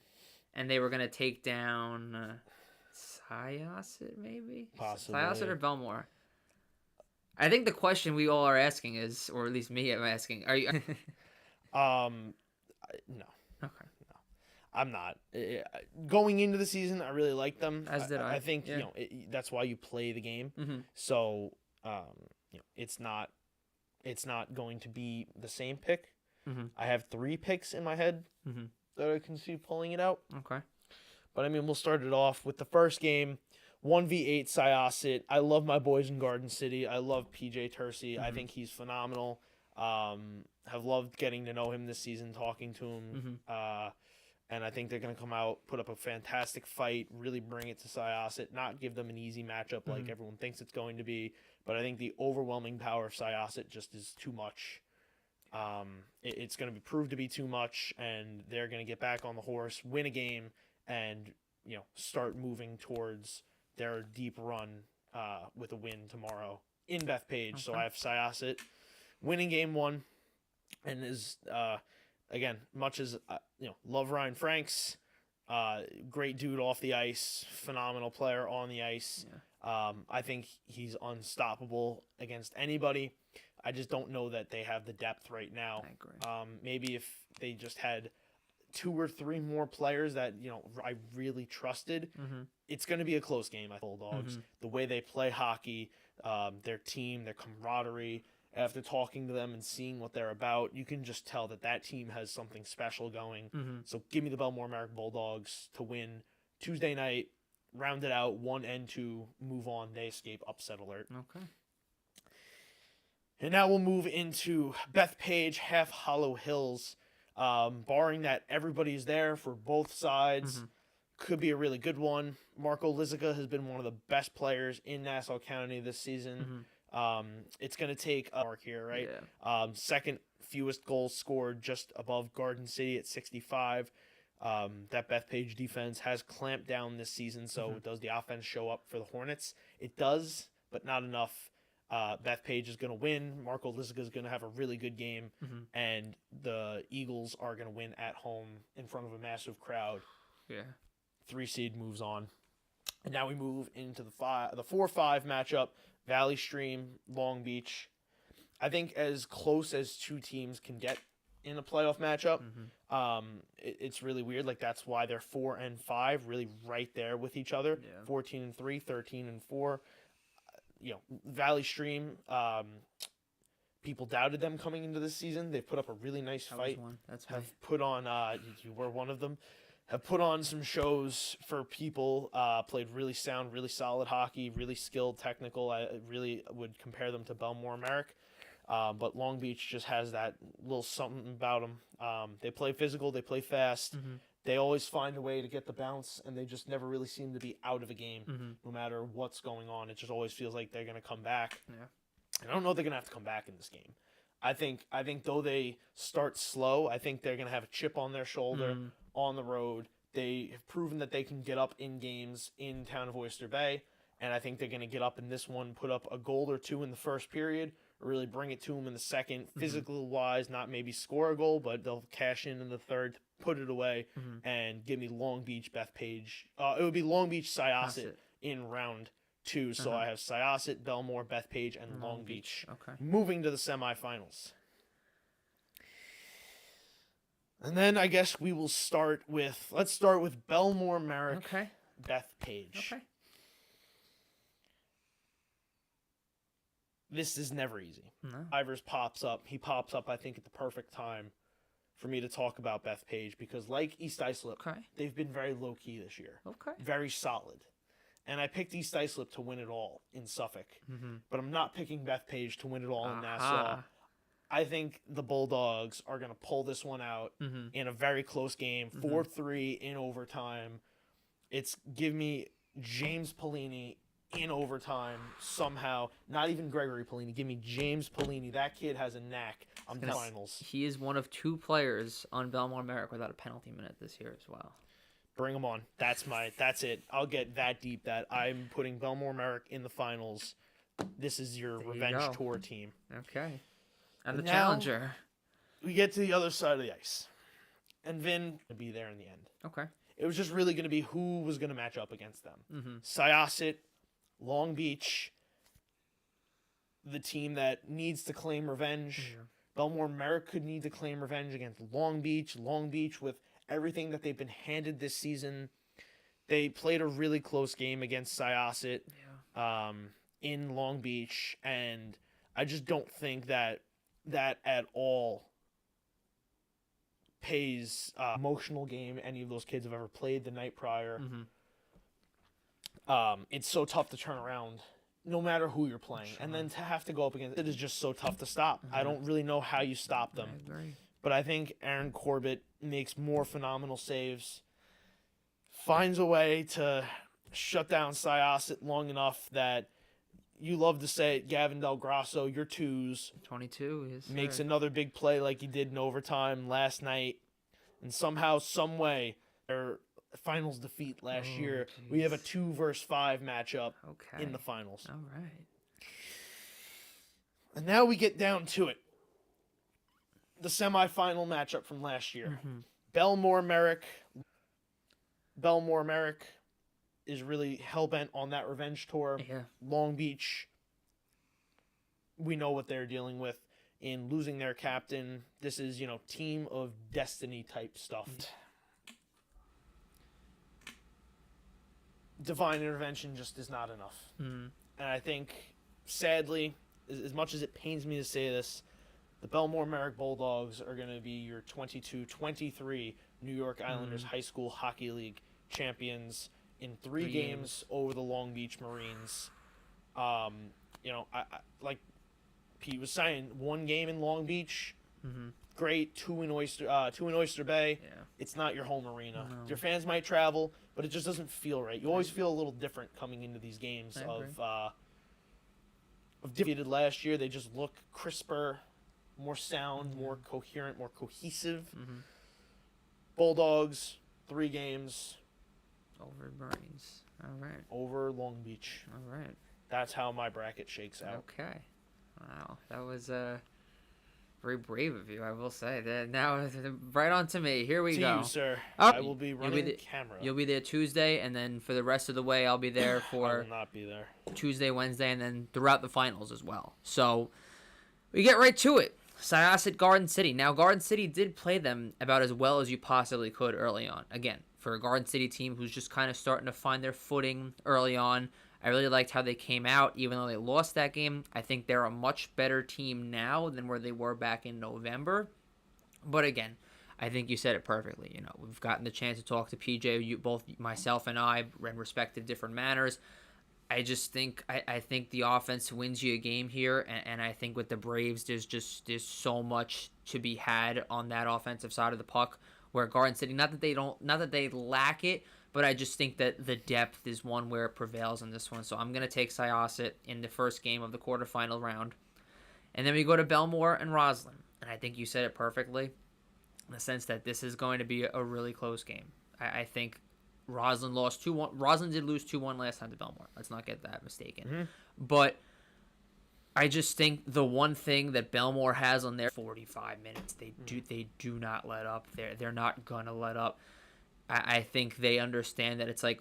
and they were gonna take down Syosset, maybe Possibly. Syosset or Belmore. I think the question we all are asking is, or at least me, I'm asking, are you? No. Okay. I'm not. Going into the season, I really liked them. As did I. I think Yeah. that's why you play the game. So it's not going to be the same pick. I have 3 picks in my head that I can see pulling it out. Okay. But I mean, we'll start it off with the first game. 1v8 Syosset. I love my boys in Garden City. I love PJ Tercey. I think he's phenomenal. Have loved getting to know him this season, talking to him. And I think they're going to come out, put up a fantastic fight, really bring it to Syosset, not give them an easy matchup like everyone thinks it's going to be. But I think the overwhelming power of Syosset just is too much. It's going to be proved to be too much, and they're going to get back on the horse, win a game, and start moving towards their deep run with a win tomorrow in Bethpage. Okay. So I have Syosset winning game 1, and is again, much as love Ryan Franks, great dude off the ice, phenomenal player on the ice. I think he's unstoppable against anybody. I just don't know that they have the depth right now. I agree. Maybe if they just had 2 or 3 more players that I really trusted, it's going to be a close game. I think Bulldogs, the way they play hockey, their team, their camaraderie. After talking to them and seeing what they're about, you can just tell that team has something special going. So give me the Belmore American Bulldogs to win Tuesday night, round it out 1 and 2, move on. They escape upset alert. Okay. And now we'll move into Bethpage, Half Hollow Hills. Barring that everybody's there for both sides, could be a really good one. Marco Lizica has been one of the best players in Nassau County this season. It's going to take a mark here, right? Yeah. Second fewest goals scored, just above Garden City at 65. That Bethpage defense has clamped down this season, so does the offense show up for the Hornets? It does, but not enough. Bethpage is going to win. Marco Lizica is going to have a really good game, and the Eagles are going to win at home in front of a massive crowd. Yeah. 3 seed moves on. And now we move into the 4-5 matchup, Valley Stream, Long Beach. I think as close as 2 teams can get in a playoff matchup, it's really weird. Like, that's why they're 4 and 5, really right there with each other. 14 and 3, 13 and 4. Valley Stream, people doubted them coming into this season. They've put up a really nice fight. That's have put on, you were one of them, have put on some shows for people, played really sound, really solid hockey, really skilled, technical. I really would compare them to Belmore Merrick. But Long Beach just has that little something about them. They play physical, they play fast. They always find a way to get the bounce, and they just never really seem to be out of a game, no matter what's going on. It just always feels like they're going to come back. Yeah. I don't know if they're going to have to come back in this game. I think though they start slow, I think they're going to have a chip on their shoulder on the road. They have proven that they can get up in games in town of Oyster Bay, and I think they're going to get up in this one, put up a goal or two in the first period, really bring it to them in the second, physical wise, not maybe score a goal, but they'll cash in the third, put it away, and give me Long Beach, Bethpage. It would be Long Beach, Syosset in round 2. So I have Syosset, Belmore, Bethpage, and Long Beach. Okay. Moving to the semifinals. And then I guess we will start with, let's start with Belmore, Merrick, Bethpage. Okay. This is never easy. No. Ivers pops up. He pops up, I think, at the perfect time for me to talk about Bethpage because, like East Islip, they've been very low-key this year. Okay. Very solid. And I picked East Islip to win it all in Suffolk. But I'm not picking Bethpage to win it all in Nassau. I think the Bulldogs are going to pull this one out in a very close game, 4-3 in overtime. It's give me James Pellini in overtime somehow. Not even Gregory Pellini. Give me James Pellini. That kid has a knack on the finals. He is one of 2 players on Belmore Merrick without a penalty minute this year as well. Bring him on. That's it. I'll get that deep that I'm putting Belmore Merrick in the finals. This is your revenge tour team. Okay. And the now, challenger. We get to the other side of the ice. And Vin will be there in the end. Okay. It was just really going to be who was going to match up against them. Syosset, Long Beach, the team that needs to claim revenge. Belmore Merrick could need to claim revenge against Long Beach. Long Beach, with everything that they've been handed this season, they played a really close game against Syosset in Long Beach. And I just don't think that at all pays emotional game any of those kids have ever played the night prior. It's so tough to turn around no matter who you're playing. And then to have to go up against it is just so tough to stop. I don't really know how you stop them. I agree. But I think Aaron Corbett makes more phenomenal saves, finds a way to shut down Syosset long enough that you love to say it, Gavin Del Grasso, your 2s. 22 is makes another big play like he did in overtime last night. And somehow, some way, their finals defeat last year, we have a 2 versus 5 matchup in the finals. All right. And now we get down to it. The semifinal matchup from last year. Belmore Merrick. Belmore Merrick is really hell-bent on that revenge tour. Long Beach, we know what they're dealing with in losing their captain. This is, team of destiny type stuff. Divine intervention just is not enough. And I think, sadly, as much as it pains me to say this, the Belmore Merrick Bulldogs are going to be your 22-23 New York Islanders High School Hockey League champions in 3 games over the Long Beach Marines. I like Pete was saying, 1 game in Long Beach, great. 2 in Oyster Bay. It's not your home arena. No. Your fans might travel, but it just doesn't feel right. You always feel a little different coming into these games of defeated last year. They just look crisper, more sound, more coherent, more cohesive. Bulldogs, 3 games. Over Marines. All right. Over Long Beach. All right. That's how my bracket shakes out. Okay. Wow. That was very brave of you, I will say. That now, right on to me. Here we go. To you, sir. Oh, I will be running the camera. You'll be there Tuesday, and then for the rest of the way, I'll be there for I will not be there. Tuesday, Wednesday, and then throughout the finals as well. So we get right to it. Syosset Garden City. Now, Garden City did play them about as well as you possibly could early on. Again, for a Garden City team who's just kind of starting to find their footing early on, I really liked how they came out, even though they lost that game. I think they're a much better team now than where they were back in November. But again, I think you said it perfectly. We've gotten the chance to talk to PJ, both myself and I, in respective different manners. I just think I think the offense wins you a game here, and I think with the Braves, there's so much to be had on that offensive side of the puck. Where Garden City, not that they lack it, but I just think that the depth is one where it prevails in this one. So I'm gonna take Syosset in the first game of the quarterfinal round. And then we go to Belmore and Roslyn. And I think you said it perfectly in the sense that this is going to be a really close game. I think Roslyn lost 2-1. Roslyn did lose 2-1 last time to Belmore. Let's not get that mistaken. Mm-hmm. But I just think the one thing that Belmore has on their 45 minutes, they do not let up. They're not gonna let up. I think they understand that it's like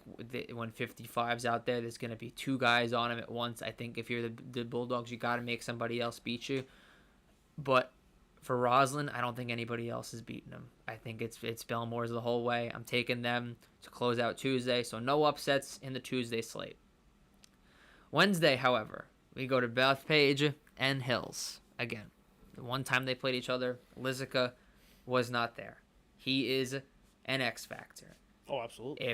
when 55's out there, there's gonna be 2 guys on him at once. I think if you're the Bulldogs, you got to make somebody else beat you. But for Roslyn, I don't think anybody else is beating them. I think it's Belmore's the whole way. I'm taking them to close out Tuesday, so no upsets in the Tuesday slate. Wednesday, however, we go to Bethpage and Hills. Again, the one time they played each other, Lizica was not there. He is an X factor. Oh, absolutely.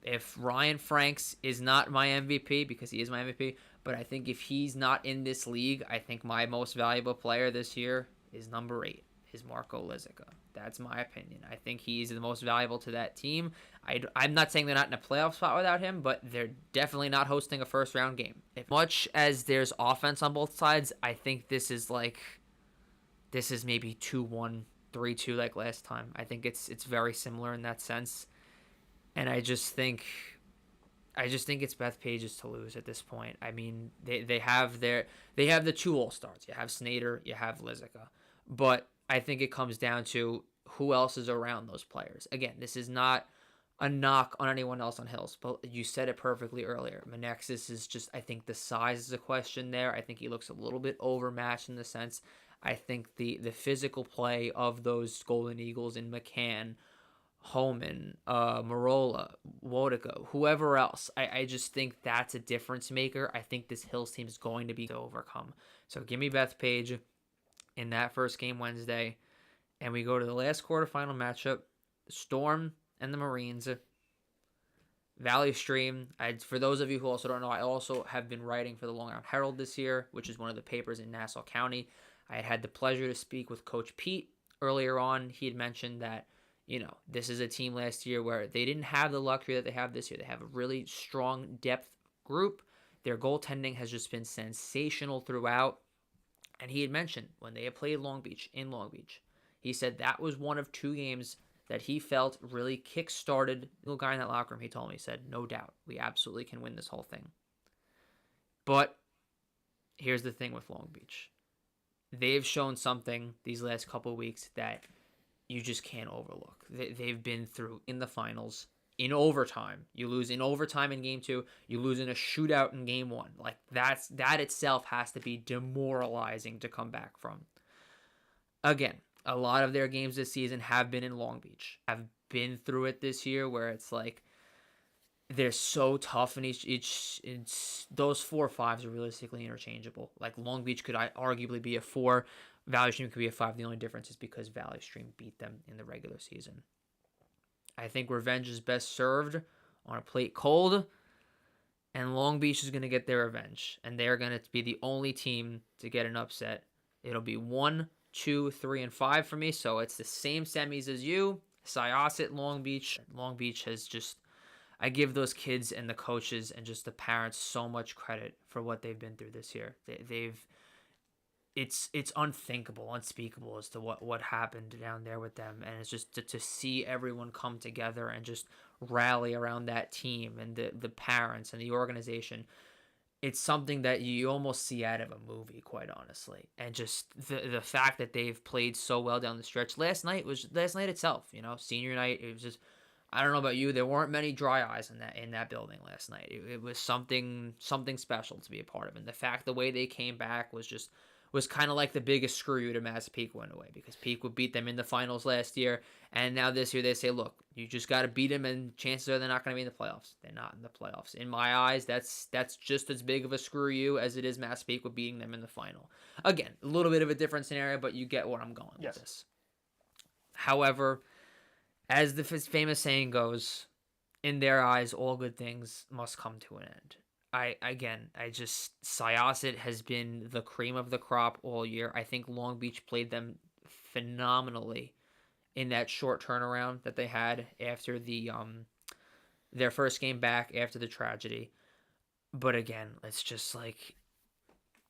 If Ryan Franks is not my MVP, because he is my MVP, but I think if he's not in this league, I think my most valuable player this year is number 8, is Marco Lizica. That's my opinion. I think he's the most valuable to that team. I'm not saying they're not in a playoff spot without him, but they're definitely not hosting a first-round game. As much as there's offense on both sides, I think this is maybe 2-1, 3-2 like last time. I think it's very similar in that sense. And I just think it's Bethpage's to lose at this point. I mean, they have the 2 All-Stars. You have Snyder, you have Lizica. But I think it comes down to who else is around those players. Again, this is not a knock on anyone else on Hills, but you said it perfectly earlier. Menexis is just, I think the size is a question there. I think he looks a little bit overmatched in the sense. I think the physical play of those Golden Eagles in McCann, Homan, Marola, Wodica, whoever else, I just think that's a difference maker. I think this Hills team is going to be to overcome. So give me Bethpage in that first game Wednesday. And we go to the last quarterfinal matchup, the Storm and the Marines. Valley Stream. For those of you who also don't know, I also have been writing for the Long Island Herald this year, which is one of the papers in Nassau County. I had the pleasure to speak with Coach Pete earlier on. He had mentioned that, this is a team last year where they didn't have the luxury that they have this year. They have a really strong depth group. Their goaltending has just been sensational throughout. And he had mentioned when they had played in Long Beach, he said that was one of 2 games that he felt really kick-started. The little guy in that locker room, he told me, he said, no doubt, we absolutely can win this whole thing. But here's the thing with Long Beach. They've shown something these last couple of weeks that you just can't overlook. They've been through in the finals, in overtime. You lose in overtime in game 2. You lose in a shootout in game 1. Like, that itself has to be demoralizing to come back from. Again, a lot of their games this season have been in Long Beach. I've been through it this year where it's like they're so tough in each those 4 or 5s are realistically interchangeable. Like Long Beach could arguably be a 4, Valley Stream could be a 5. The only difference is because Valley Stream beat them in the regular season. I think revenge is best served on a plate cold, and Long Beach is going to get their revenge, and they're going to be the only team to get an upset. It'll be 1, 2, 3, and 5 for me, so it's the same semis as you. Syosset, Long Beach. Long Beach has just, I give those kids and the coaches and just the parents so much credit for what they've been through this year. It's unthinkable, unspeakable as to what happened down there with them, and it's just to see everyone come together and just rally around that team and the parents and the organization. It's something that you almost see out of a movie, quite honestly. And just the fact that they've played so well down the stretch. Last night itself, senior night. It was just, I don't know about you, there weren't many dry eyes in that building last night. It was something special to be a part of. And the fact the way they came back was kind of like the biggest screw you to Massapequa in a way, because Peak would beat them in the finals last year, and now this year they say, look, you just got to beat them, and chances are they're not going to be in the playoffs. They're not in the playoffs. In my eyes, that's just as big of a screw you as it is Massapequa beating them in the final. Again, a little bit of a different scenario, but you get where I'm going with this. However, as the famous saying goes, in their eyes, all good things must come to an end. Syosset has been the cream of the crop all year. I think Long Beach played them phenomenally in that short turnaround that they had after their first game back after the tragedy. But again, it's just like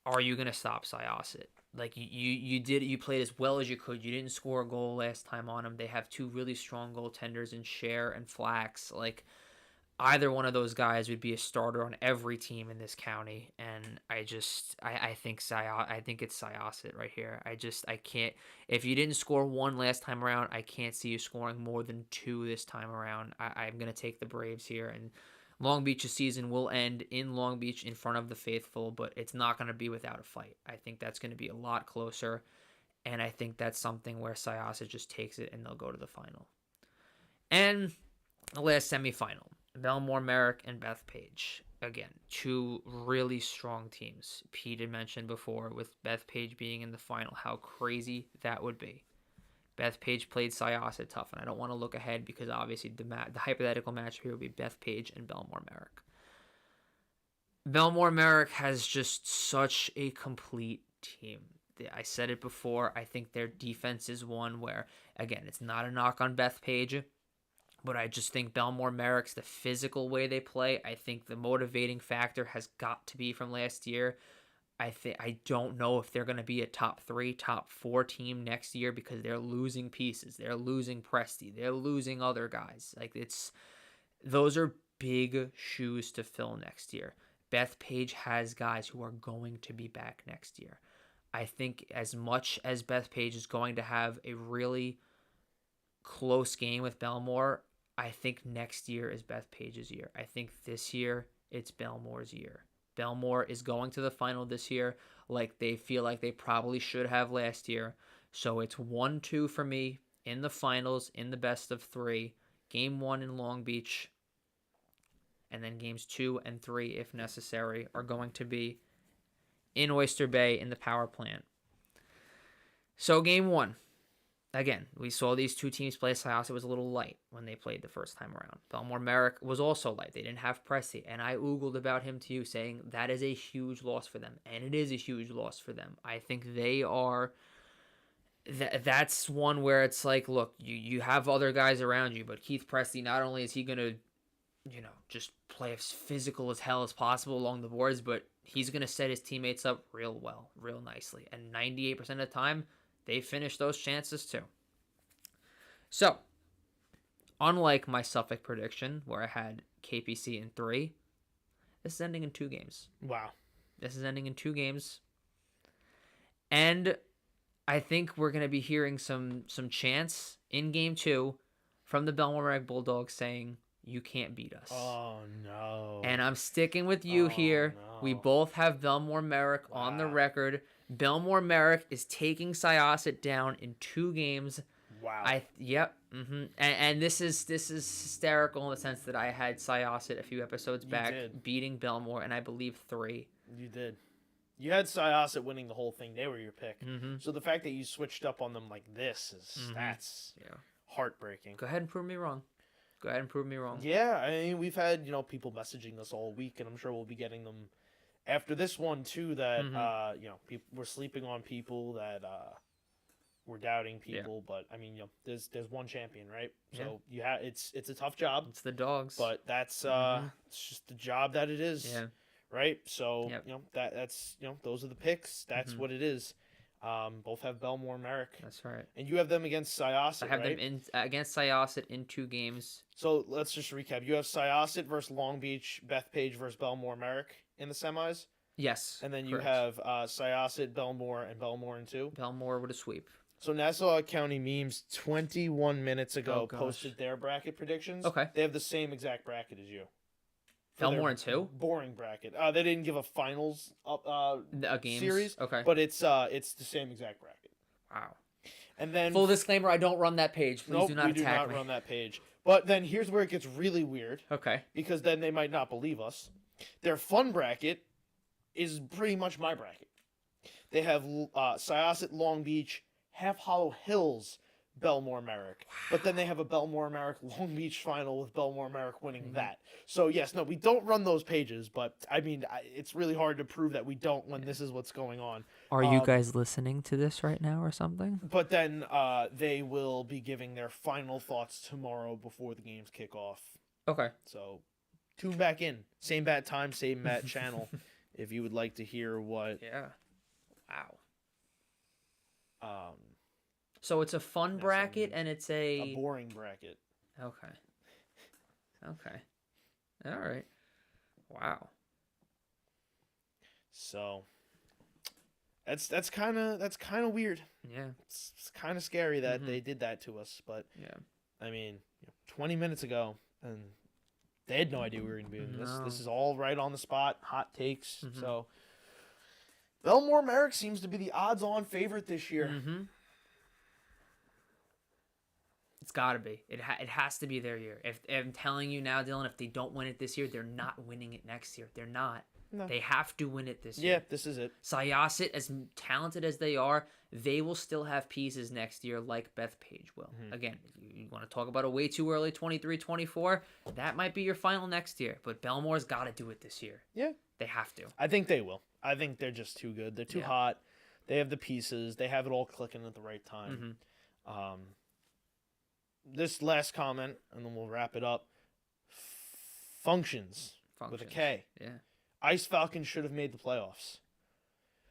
are you gonna stop Syosset? Like you played as well as you could. You didn't score a goal last time on them. They have two really strong goaltenders in Cher and Flax. Like either one of those guys would be a starter on every team in this county, and I think it's Syosset right here. I can't. If you didn't score one last time around, I can't see you scoring more than two this time around. I'm gonna take the Braves here, and Long Beach's season will end in Long Beach in front of the faithful, but it's not gonna be without a fight. I think that's gonna be a lot closer, and I think that's something where Syosset just takes it and they'll go to the final. And the last semifinal. Belmore Merrick and Bethpage. Again, two really strong teams. Pete had mentioned before with Bethpage being in the final how crazy that would be. Bethpage played Syosset tough, and I don't want to look ahead because obviously the hypothetical match here would be Bethpage and Belmore Merrick. Belmore Merrick has just such a complete team. I said it before. I think their defense is one where, again, it's not a knock on Bethpage, but I just think Belmore Merrick's the physical way they play. I think the motivating factor has got to be from last year. I don't know if they're going to be a top 3, top 4 team next year because they're losing pieces. They're losing Presti. They're losing other guys. Those are big shoes to fill next year. Bethpage has guys who are going to be back next year. I think as much as Bethpage is going to have a really close game with Belmore, I think next year is Bethpage's year. I think this year it's Belmore's year. Belmore is going to the final this year like they feel like they probably should have last year. So it's 1-2 for me in the finals in the best of 3. Game 1 in Long Beach. And then games 2 and 3, if necessary, are going to be in Oyster Bay in the power plant. So game 1. Again, we saw these two teams play. Syosset was a little light when they played the first time around. Belmore Merrick was also light. They didn't have Presti, and I oogled about him to you saying that is a huge loss for them, and it is a huge loss for them. I think they are... That's one where it's like, look, you have other guys around you, but Keith Presti, not only is he going to, just play as physical as hell as possible along the boards, but he's going to set his teammates up real well, real nicely. And 98% of the time, they finish those chances too. So, unlike my Suffolk prediction, where I had KPC in 3, this is ending in 2 games. Wow. This is ending in 2 games. And I think we're going to be hearing some chants in game 2 from the Belmore Merrick Bulldogs saying, you can't beat us. Oh, no. And I'm sticking with you here. No. We both have Belmore Merrick on the record. Belmore Merrick is taking Syosset down in 2 games. Wow. Yep. And this is hysterical in the sense that I had Syosset a few episodes back beating Belmore, and I believe 3. You did. You had Syosset winning the whole thing. They were your pick. Mm-hmm. So the fact that you switched up on them like this that's heartbreaking. Go ahead and prove me wrong. Yeah, I mean, we've had, people messaging us all week, and I'm sure we'll be getting them after this one, too, that, we're sleeping on people, that we're doubting people, but, I mean, there's one champion, right? So, it's a tough job. It's the Dogs. But that's, it's just the job that it is, right? So, that's, those are the picks. That's what it is. Both have Belmore Merrick. That's right. And you have them against Syosset, I have them against Syosset in 2 games. So let's just recap. You have Syosset versus Long Beach, Bethpage versus Belmore Merrick in the semis. Yes. And then you have Syosset, Belmore, and Belmore in 2. Belmore with a sweep. So Nassau County Memes 21 minutes ago posted their bracket predictions. Okay. They have the same exact bracket as you. Belmore in 2? Boring bracket. They didn't give a finals series. Okay. But it's the same exact bracket. Wow. And then full disclaimer, I don't run that page. Please do not we do attack not me. run that page. But then here's where it gets really weird. Okay. Because then they might not believe us. Their fun bracket is pretty much my bracket. They have Syosset, Long Beach, Half Hollow Hills, Belmore Merrick. Wow. But then they have a Belmore Merrick Long Beach final with Belmore Merrick winning that. So yes, no, we don't run those pages, but I mean, it's really hard to prove that we don't when this is what's going on. Are you guys listening to this right now or something? But then they will be giving their final thoughts tomorrow before the games kick off. Okay. So tune back in. Same bat time, same bat channel. if you would like to hear what. Yeah. Wow. Um, So it's a fun Yes, bracket, I mean, and it's a boring bracket. Okay. All right. Wow. So that's kind of weird. Yeah. It's kind of scary that Mhm. they did that to us. But Yeah. I mean, 20 minutes ago, and they had no idea we were going to be doing this. No. This is all right on the spot, hot takes. Mhm. So Belmore Merrick seems to be the odds-on favorite this year. Mm-hmm. It's got to be. It has to be their year. If I'm telling you now, Dylan, if they don't win it this year, they're not winning it next year. They're not. No. They have to win it this Yeah, year. this is it. Syosset, as talented as they are, they will still have pieces next year like Beth Page will. Mhm. Again, you want to talk about a way too early 23-24, that might be your final next year. But Belmore's got to do it this year. Yeah. They have to. I think they will. I think they're just too good. They're too Yeah. hot. They have the pieces. They have it all clicking at the right time. Mm-hmm. This last comment, and then we'll wrap it up. Functions with a K. Yeah. Ice Falcons should have made the playoffs.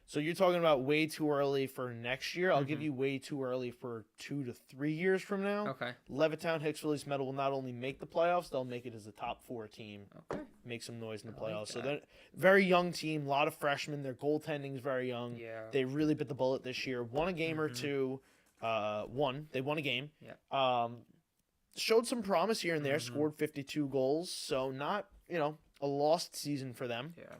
So you're talking about way too early for next year. I'll give you way too early for 2 to 3 years from now. Okay. Levittown Hicksville East Meadow will not only make the playoffs, they'll make it as a top 4 team. Okay. Make some noise in the I like playoffs. So that. they're very young team, a lot of freshmen. Their goaltending is very young. Yeah. They really bit the bullet this year. Won a game or two. They won a game. Yeah. Showed some promise here and there. Scored 52 goals. So not, a lost season for them. Yeah.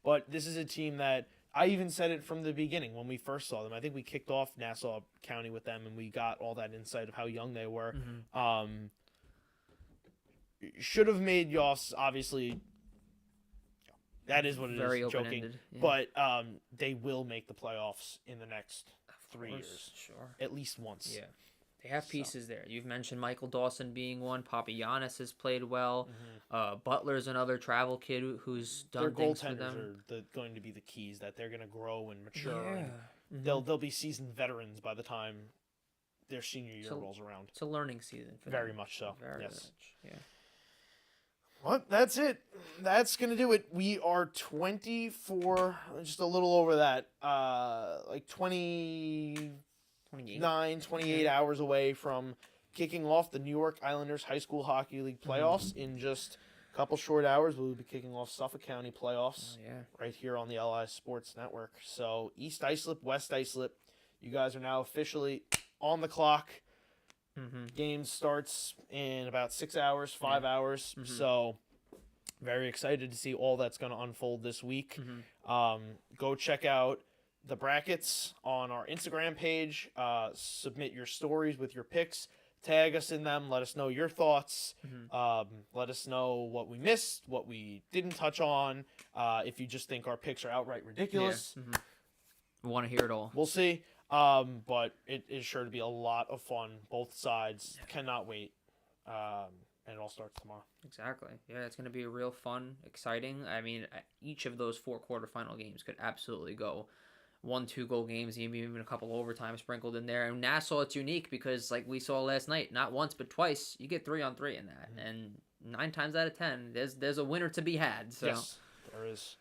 But this is a team that I even said it from the beginning when we first saw them. I think we kicked off Nassau County with them, and we got all that insight of how young they were. Should have made Yoss, obviously. That is what it Very is. Joking, open-ended. Yeah. but they will make the playoffs in the next Of 3 course, years, Sure. at least once. Yeah. They have pieces there. You've mentioned Michael Dawson being one. Papagiannis has played well. Butler's another travel kid who's Their done things for goaltenders them. are going to be the keys, that they're going to grow and mature. Yeah. And they'll be seasoned veterans by the time their senior year So- rolls around. It's a learning season for Very them. much so. Very Yes. much. Yeah. Well, that's it. That's going to do it. We are 24, just a little over that, like 29, 28 hours away from kicking off the New York Islanders High School Hockey League playoffs. In just a couple short hours, we'll be kicking off Suffolk County playoffs Oh, yeah. right here on the LI Sports Network. So East Islip, West Islip, you guys are now officially on the clock. Game starts in about 6 hours, 5 hours. So very excited to see all that's going to unfold this week. Go check out the brackets on our Instagram page. Submit your stories with your picks. Tag us in them. Let us know your thoughts. Let us know what we missed, what we didn't touch on. If you just think our picks are outright ridiculous, We want to hear it all. we'll see. But it is sure to be a lot of fun. Both sides. Cannot wait. And it all starts tomorrow. Exactly. Yeah, it's going to be real fun, exciting. I mean, each of those 4 quarterfinal games could absolutely go 1-2 goal games, even a couple overtime sprinkled in there. And Nassau, it's unique because, like we saw last night, not once but twice, you get 3-on-3 in that, and 9 times out of 10, there's a winner to be had. So. Yes, there is.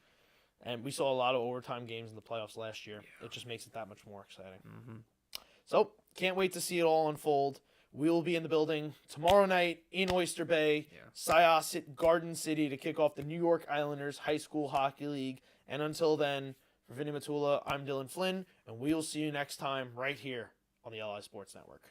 And we saw a lot of overtime games in the playoffs last year. It just makes it that much more exciting. So, can't wait to see it all unfold. We will be in the building tomorrow night in Oyster Bay, Syosset, Garden City to kick off the New York Islanders High School Hockey League. And until then, for Vinny Matula, I'm Dylan Flynn, and we will see you next time right here on the LI Sports Network.